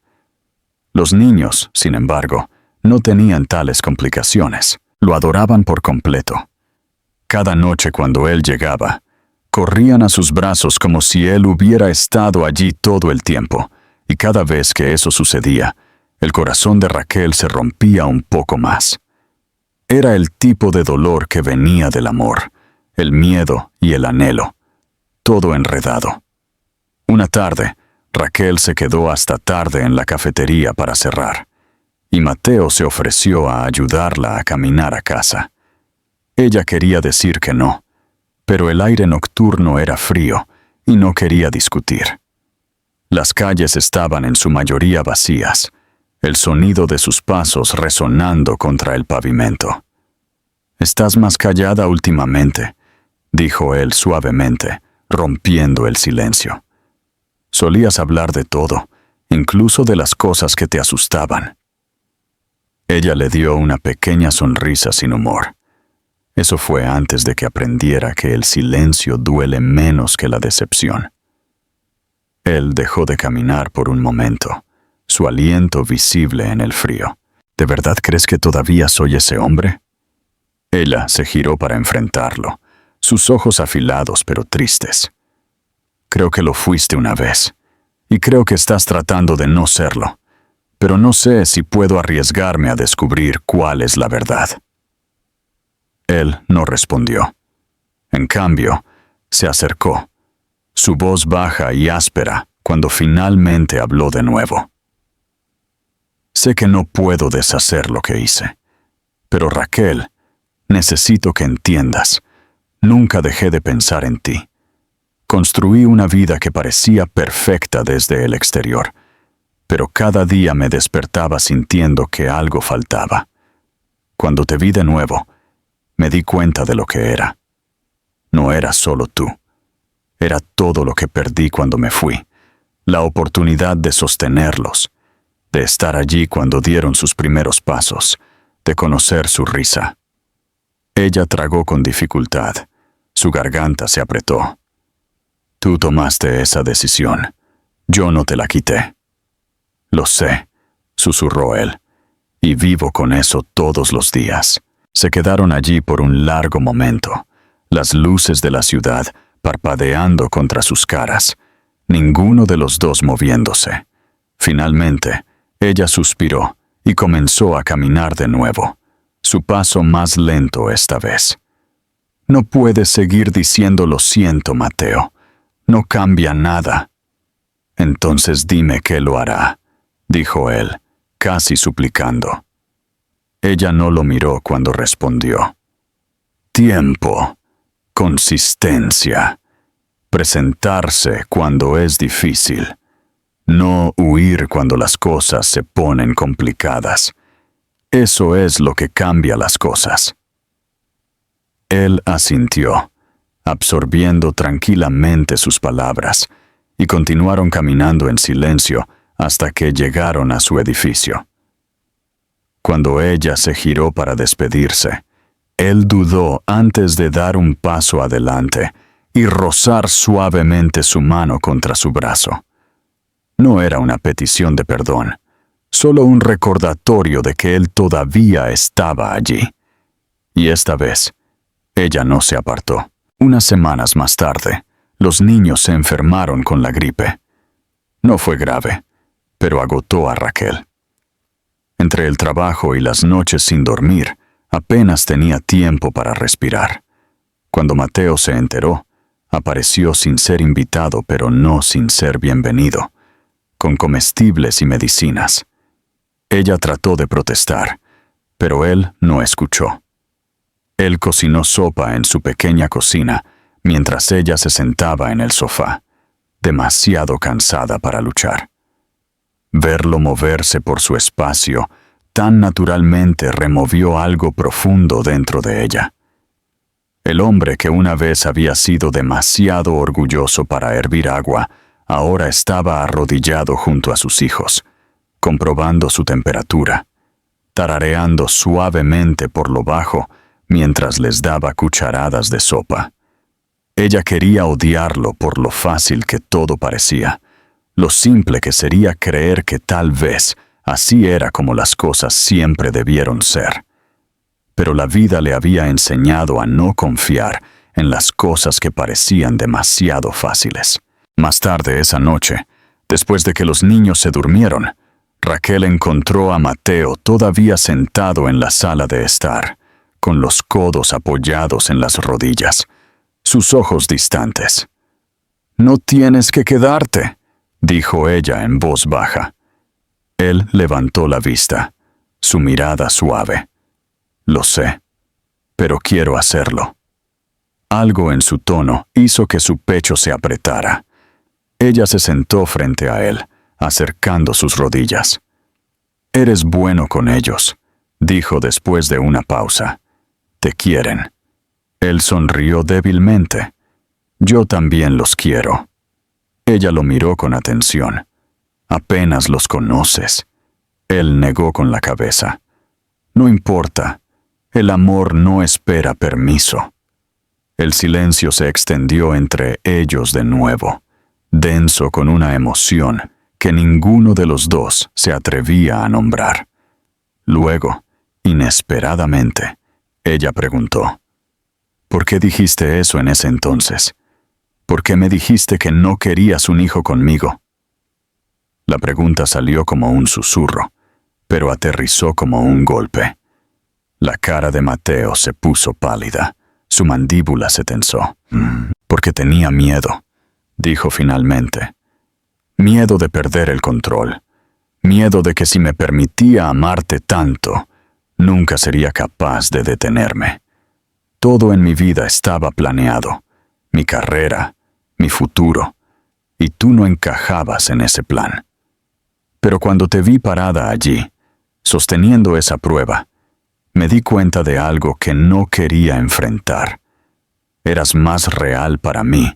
Los niños, sin embargo, no tenían tales complicaciones. Lo adoraban por completo. Cada noche cuando él llegaba, corrían a sus brazos como si él hubiera estado allí todo el tiempo, y cada vez que eso sucedía, el corazón de Raquel se rompía un poco más. Era el tipo de dolor que venía del amor, el miedo y el anhelo, todo enredado. Una tarde, Raquel se quedó hasta tarde en la cafetería para cerrar, y Mateo se ofreció a ayudarla a caminar a casa. Ella quería decir que no, pero el aire nocturno era frío y no quería discutir. Las calles estaban en su mayoría vacías, el sonido de sus pasos resonando contra el pavimento. «Estás más callada últimamente», dijo él suavemente, rompiendo el silencio. «Solías hablar de todo, incluso de las cosas que te asustaban». Ella le dio una pequeña sonrisa sin humor. Eso fue antes de que aprendiera que el silencio duele menos que la decepción. Él dejó de caminar por un momento, su aliento visible en el frío. «¿De verdad crees que todavía soy ese hombre?» Ella se giró para enfrentarlo, sus ojos afilados pero tristes. «Creo que lo fuiste una vez, y creo que estás tratando de no serlo, pero no sé si puedo arriesgarme a descubrir cuál es la verdad». Él no respondió. En cambio, se acercó, su voz baja y áspera cuando finalmente habló de nuevo. «Sé que no puedo deshacer lo que hice, pero Raquel, necesito que entiendas, nunca dejé de pensar en ti. Construí una vida que parecía perfecta desde el exterior, pero cada día me despertaba sintiendo que algo faltaba. Cuando te vi de nuevo, me di cuenta de lo que era. No era solo tú. Era todo lo que perdí cuando me fui, la oportunidad de sostenerlos, de estar allí cuando dieron sus primeros pasos, de conocer su risa». Ella tragó con dificultad. Su garganta se apretó. «Tú tomaste esa decisión. Yo no te la quité». «Lo sé», susurró él, «y vivo con eso todos los días». Se quedaron allí por un largo momento, las luces de la ciudad parpadeando contra sus caras, ninguno de los dos moviéndose. Finalmente, ella suspiró y comenzó a caminar de nuevo, su paso más lento esta vez. «No puedes seguir diciendo lo siento, Mateo. No cambia nada». «Entonces dime qué lo hará», dijo él, casi suplicando. Ella no lo miró cuando respondió. «Tiempo, consistencia, presentarse cuando es difícil, no huir cuando las cosas se ponen complicadas. Eso es lo que cambia las cosas». Él asintió, absorbiendo tranquilamente sus palabras, y continuaron caminando en silencio hasta que llegaron a su edificio. Cuando ella se giró para despedirse, él dudó antes de dar un paso adelante y rozar suavemente su mano contra su brazo. No era una petición de perdón, solo un recordatorio de que él todavía estaba allí. Y esta vez, ella no se apartó. Unas semanas más tarde, los niños se enfermaron con la gripe. No fue grave, pero agotó a Raquel. Entre el trabajo y las noches sin dormir, apenas tenía tiempo para respirar. Cuando Mateo se enteró, apareció sin ser invitado, pero no sin ser bienvenido, con comestibles y medicinas. Ella trató de protestar, pero él no escuchó. Él cocinó sopa en su pequeña cocina, mientras ella se sentaba en el sofá, demasiado cansada para luchar. Verlo moverse por su espacio tan naturalmente removió algo profundo dentro de ella. El hombre que una vez había sido demasiado orgulloso para hervir agua, ahora estaba arrodillado junto a sus hijos, comprobando su temperatura, tarareando suavemente por lo bajo mientras les daba cucharadas de sopa. Ella quería odiarlo por lo fácil que todo parecía, lo simple que sería creer que tal vez así era como las cosas siempre debieron ser. Pero la vida le había enseñado a no confiar en las cosas que parecían demasiado fáciles. Más tarde esa noche, después de que los niños se durmieron, Raquel encontró a Mateo todavía sentado en la sala de estar, con los codos apoyados en las rodillas, sus ojos distantes. «No tienes que quedarte», dijo ella en voz baja. Él levantó la vista, su mirada suave. «Lo sé, pero quiero hacerlo». Algo en su tono hizo que su pecho se apretara. Ella se sentó frente a él, acercando sus rodillas. «Eres bueno con ellos», dijo después de una pausa. «Te quieren». Él sonrió débilmente. «Yo también los quiero». Ella lo miró con atención. «Apenas los conoces». Él negó con la cabeza. «No importa. El amor no espera permiso». El silencio se extendió entre ellos de nuevo, denso con una emoción que ninguno de los dos se atrevía a nombrar. Luego, inesperadamente, ella preguntó: «¿Por qué dijiste eso en ese entonces? ¿Por qué me dijiste que no querías un hijo conmigo?» La pregunta salió como un susurro, pero aterrizó como un golpe. La cara de Mateo se puso pálida, su mandíbula se tensó. «Porque tenía miedo», dijo finalmente. «Miedo de perder el control. Miedo de que si me permitía amarte tanto, nunca sería capaz de detenerme. Todo en mi vida estaba planeado, mi carrera, mi futuro, y tú no encajabas en ese plan. Pero cuando te vi parada allí, sosteniendo esa prueba, me di cuenta de algo que no quería enfrentar. Eras más real para mí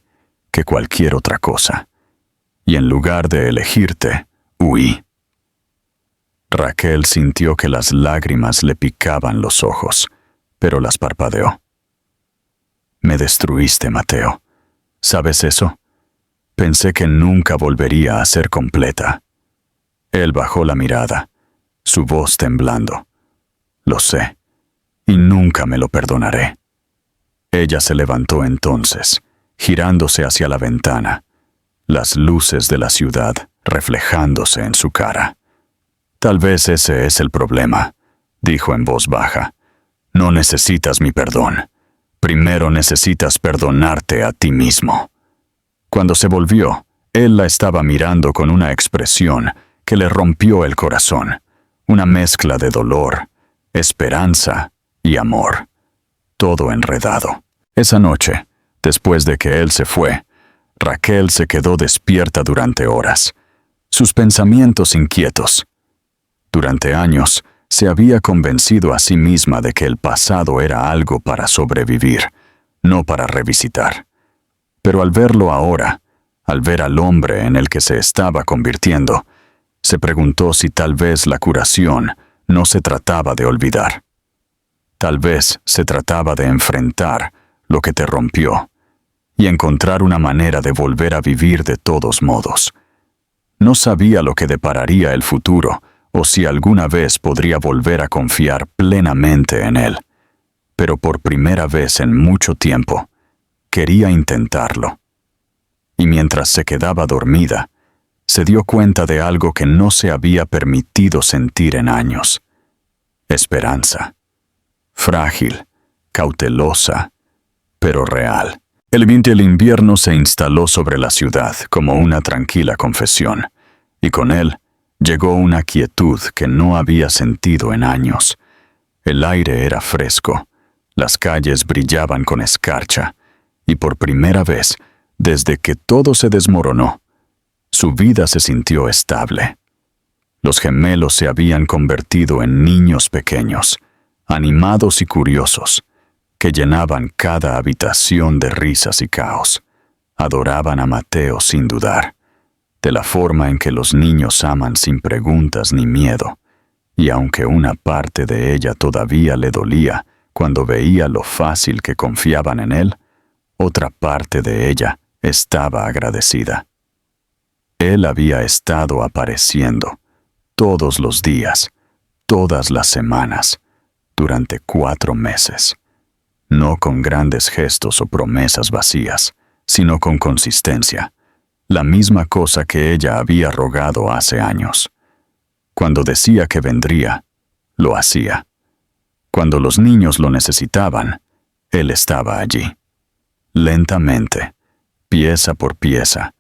que cualquier otra cosa, y en lugar de elegirte, huí». Raquel sintió que las lágrimas le picaban los ojos, pero las parpadeó. «Me destruiste, Mateo. ¿Sabes eso? Pensé que nunca volvería a ser completa». Él bajó la mirada, su voz temblando. «Lo sé, y nunca me lo perdonaré». Ella se levantó entonces, girándose hacia la ventana, las luces de la ciudad reflejándose en su cara. «Tal vez ese es el problema», dijo en voz baja. «No necesitas mi perdón. Primero necesitas perdonarte a ti mismo». Cuando se volvió, él la estaba mirando con una expresión que le rompió el corazón, una mezcla de dolor, esperanza y amor, todo enredado. Esa noche, después de que él se fue, Raquel se quedó despierta durante horas, sus pensamientos inquietos. Durante años, se había convencido a sí misma de que el pasado era algo para sobrevivir, no para revisitar. Pero al verlo ahora, al ver al hombre en el que se estaba convirtiendo, se preguntó si tal vez la curación no se trataba de olvidar. Tal vez se trataba de enfrentar lo que te rompió y encontrar una manera de volver a vivir de todos modos. No sabía lo que depararía el futuro o si alguna vez podría volver a confiar plenamente en él, pero por primera vez en mucho tiempo, quería intentarlo. Y mientras se quedaba dormida, se dio cuenta de algo que no se había permitido sentir en años: esperanza. Frágil, cautelosa, pero real. El viento del invierno se instaló sobre la ciudad como una tranquila confesión, y con él llegó una quietud que no había sentido en años. El aire era fresco, las calles brillaban con escarcha, y por primera vez, desde que todo se desmoronó, su vida se sintió estable. Los gemelos se habían convertido en niños pequeños, animados y curiosos, que llenaban cada habitación de risas y caos. Adoraban a Mateo sin dudar, de la forma en que los niños aman sin preguntas ni miedo, y aunque una parte de ella todavía le dolía cuando veía lo fácil que confiaban en él, otra parte de ella estaba agradecida. Él había estado apareciendo todos los días, todas las semanas, durante 4 meses. No con grandes gestos o promesas vacías, sino con consistencia, la misma cosa que ella había rogado hace años. Cuando decía que vendría, lo hacía. Cuando los niños lo necesitaban, él estaba allí. Lentamente, pieza por pieza,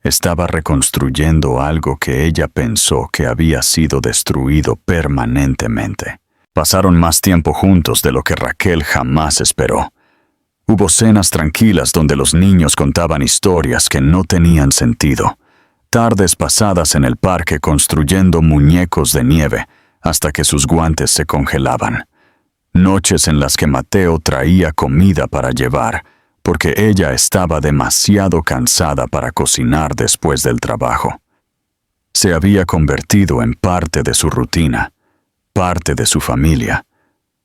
estaba reconstruyendo algo que ella pensó que había sido destruido permanentemente. Pasaron más tiempo juntos de lo que Raquel jamás esperó. Hubo cenas tranquilas donde los niños contaban historias que no tenían sentido. Tardes pasadas en el parque construyendo muñecos de nieve hasta que sus guantes se congelaban. Noches en las que Mateo traía comida para llevar, porque ella estaba demasiado cansada para cocinar después del trabajo. Se había convertido en parte de su rutina, parte de su familia,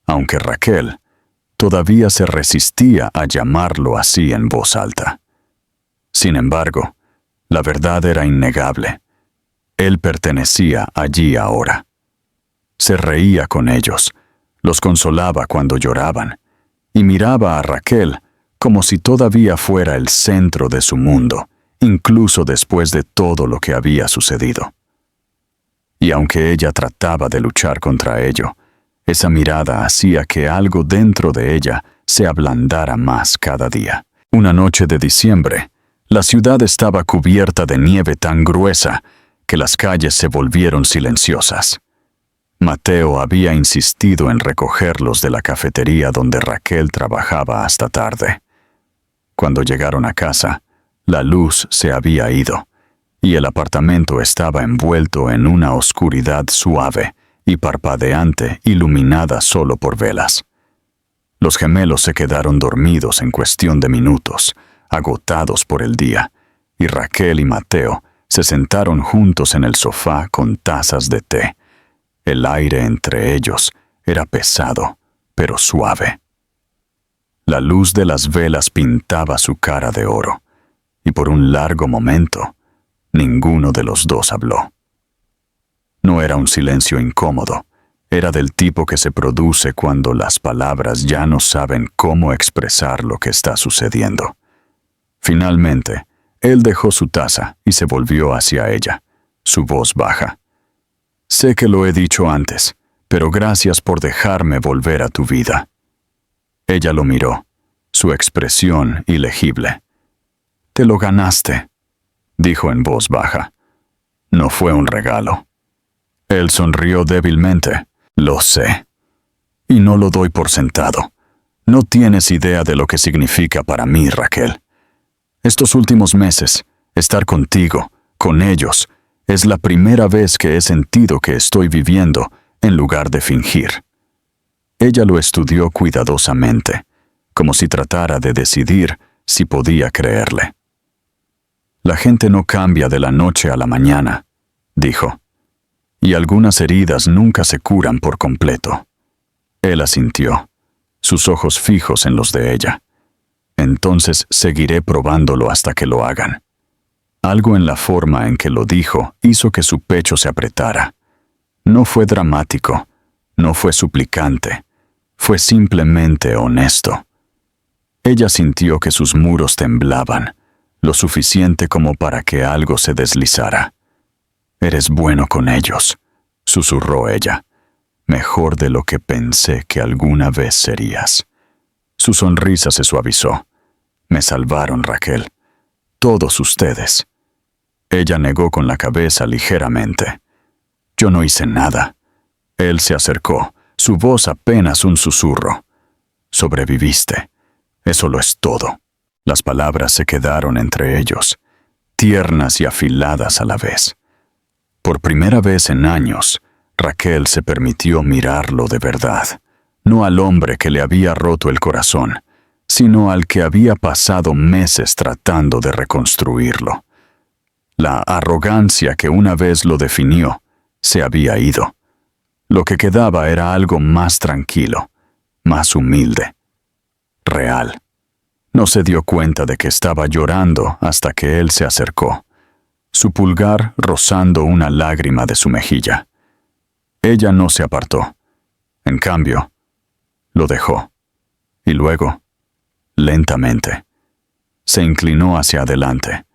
aunque Raquel todavía se resistía a llamarlo así en voz alta. Sin embargo, la verdad era innegable. Él pertenecía allí ahora. Se reía con ellos, los consolaba cuando lloraban, y miraba a Raquel como si todavía fuera el centro de su mundo, incluso después de todo lo que había sucedido. Y aunque ella trataba de luchar contra ello, esa mirada hacía que algo dentro de ella se ablandara más cada día. Una noche de diciembre, la ciudad estaba cubierta de nieve tan gruesa que las calles se volvieron silenciosas. Mateo había insistido en recogerlos de la cafetería donde Raquel trabajaba hasta tarde. Cuando llegaron a casa, la luz se había ido, y el apartamento estaba envuelto en una oscuridad suave y parpadeante iluminada solo por velas. Los gemelos se quedaron dormidos en cuestión de minutos, agotados por el día, y Raquel y Mateo se sentaron juntos en el sofá con tazas de té. El aire entre ellos era pesado, pero suave. La luz de las velas pintaba su cara de oro, y por un largo momento, ninguno de los dos habló. No era un silencio incómodo, era del tipo que se produce cuando las palabras ya no saben cómo expresar lo que está sucediendo. Finalmente, él dejó su taza y se volvió hacia ella, su voz baja. «Sé que lo he dicho antes, pero gracias por dejarme volver a tu vida». Ella lo miró, su expresión ilegible. «Te lo ganaste», dijo en voz baja. «No fue un regalo». Él sonrió débilmente. «Lo sé. Y no lo doy por sentado. No tienes idea de lo que significa para mí, Raquel. Estos últimos meses, estar contigo, con ellos, es la primera vez que he sentido que estoy viviendo en lugar de fingir». Ella lo estudió cuidadosamente, como si tratara de decidir si podía creerle. «La gente no cambia de la noche a la mañana», dijo, «y algunas heridas nunca se curan por completo». Él asintió, sus ojos fijos en los de ella. «Entonces seguiré probándolo hasta que lo hagan». Algo en la forma en que lo dijo hizo que su pecho se apretara. No fue dramático, no fue suplicante, fue simplemente honesto. Ella sintió que sus muros temblaban, lo suficiente como para que algo se deslizara. «Eres bueno con ellos», susurró ella, «mejor de lo que pensé que alguna vez serías». Su sonrisa se suavizó. «Me salvaron, Raquel. Todos ustedes». Ella negó con la cabeza ligeramente. «Yo no hice nada». Él se acercó, su voz apenas un susurro. «Sobreviviste. Eso lo es todo». Las palabras se quedaron entre ellos, tiernas y afiladas a la vez. Por primera vez en años, Raquel se permitió mirarlo de verdad, no al hombre que le había roto el corazón, sino al que había pasado meses tratando de reconstruirlo. La arrogancia que una vez lo definió se había ido. Lo que quedaba era algo más tranquilo, más humilde, real. No se dio cuenta de que estaba llorando hasta que él se acercó, su pulgar rozando una lágrima de su mejilla. Ella no se apartó. En cambio, lo dejó. Y luego, lentamente, se inclinó hacia adelante,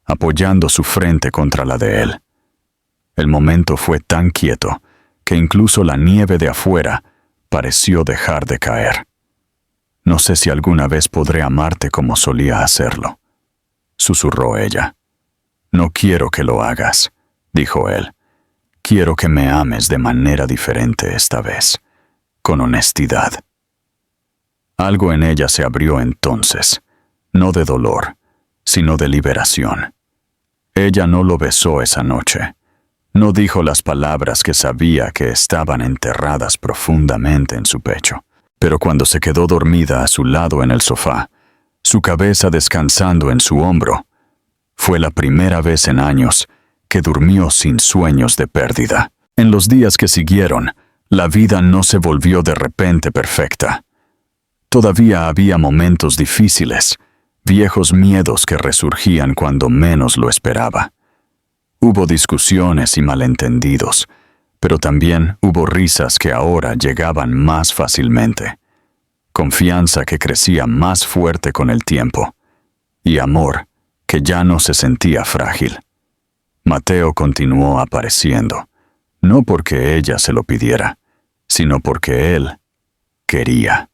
apoyando su frente contra la de él. El momento fue tan quieto que incluso la nieve de afuera pareció dejar de caer. «No sé si alguna vez podré amarte como solía hacerlo», susurró ella. «No quiero que lo hagas», dijo él. «Quiero que me ames de manera diferente esta vez, con honestidad». Algo en ella se abrió entonces, no de dolor, sino de liberación. Ella no lo besó esa noche. No dijo las palabras que sabía que estaban enterradas profundamente en su pecho. Pero cuando se quedó dormida a su lado en el sofá, su cabeza descansando en su hombro, fue la primera vez en años que durmió sin sueños de pérdida. En los días que siguieron, la vida no se volvió de repente perfecta. Todavía había momentos difíciles, viejos miedos que resurgían cuando menos lo esperaba. Hubo discusiones y malentendidos, pero también hubo risas que ahora llegaban más fácilmente, confianza que crecía más fuerte con el tiempo, y amor que ya no se sentía frágil. Mateo continuó apareciendo, no porque ella se lo pidiera, sino porque él quería.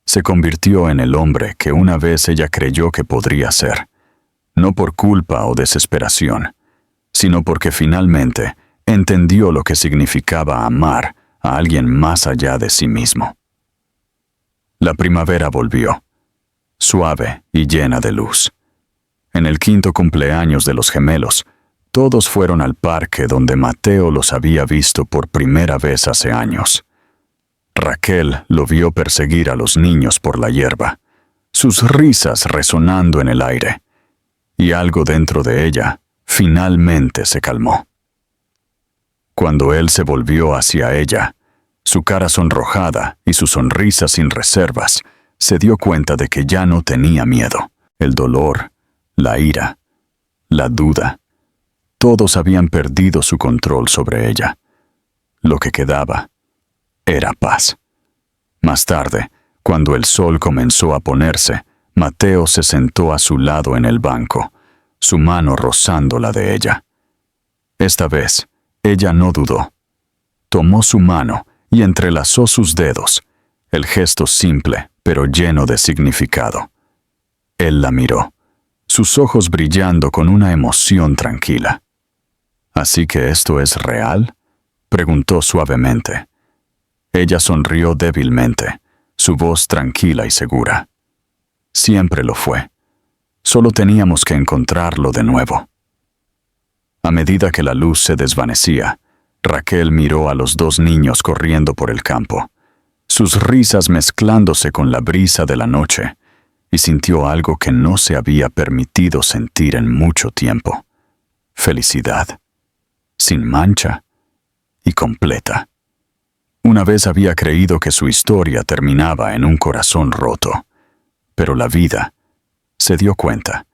Se convirtió en el hombre que una vez ella creyó que podría ser, no por culpa o desesperación, sino porque finalmente entendió lo que significaba amar a alguien más allá de sí mismo. La primavera volvió, suave y llena de luz. En el 5º cumpleaños de los gemelos, todos fueron al parque donde Mateo los había visto por primera vez hace años. Raquel lo vio perseguir a los niños por la hierba, sus risas resonando en el aire, y algo dentro de ella finalmente se calmó. Cuando él se volvió hacia ella, su cara sonrojada y su sonrisa sin reservas, se dio cuenta de que ya no tenía miedo. El dolor, la ira, la duda, todos habían perdido su control sobre ella. Lo que quedaba era paz. Más tarde, cuando el sol comenzó a ponerse, Mateo se sentó a su lado en el banco, su mano rozando la de ella. Esta vez, ella no dudó. Tomó su mano y entrelazó sus dedos, el gesto simple pero lleno de significado. Él la miró, sus ojos brillando con una emoción tranquila. «¿Así que esto es real?», preguntó suavemente. Ella sonrió débilmente, su voz tranquila y segura. «Siempre lo fue. Solo teníamos que encontrarlo de nuevo». A medida que la luz se desvanecía, Raquel miró a los 2 niños corriendo por el campo, sus risas mezclándose con la brisa de la noche, y sintió algo que no se había permitido sentir en mucho tiempo: felicidad, sin mancha y completa. Una vez había creído que su historia terminaba en un corazón roto, pero la vida, se dio cuenta,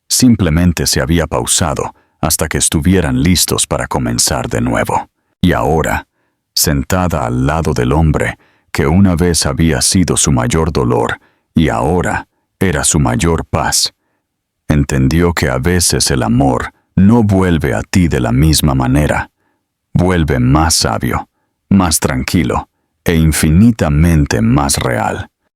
simplemente se había pausado hasta que estuvieran listos para comenzar de nuevo. Y ahora, sentada al lado del hombre que una vez había sido su mayor dolor y ahora era su mayor paz, entendió que a veces el amor no vuelve a ti de la misma manera, vuelve más sabio, más tranquilo e infinitamente más real.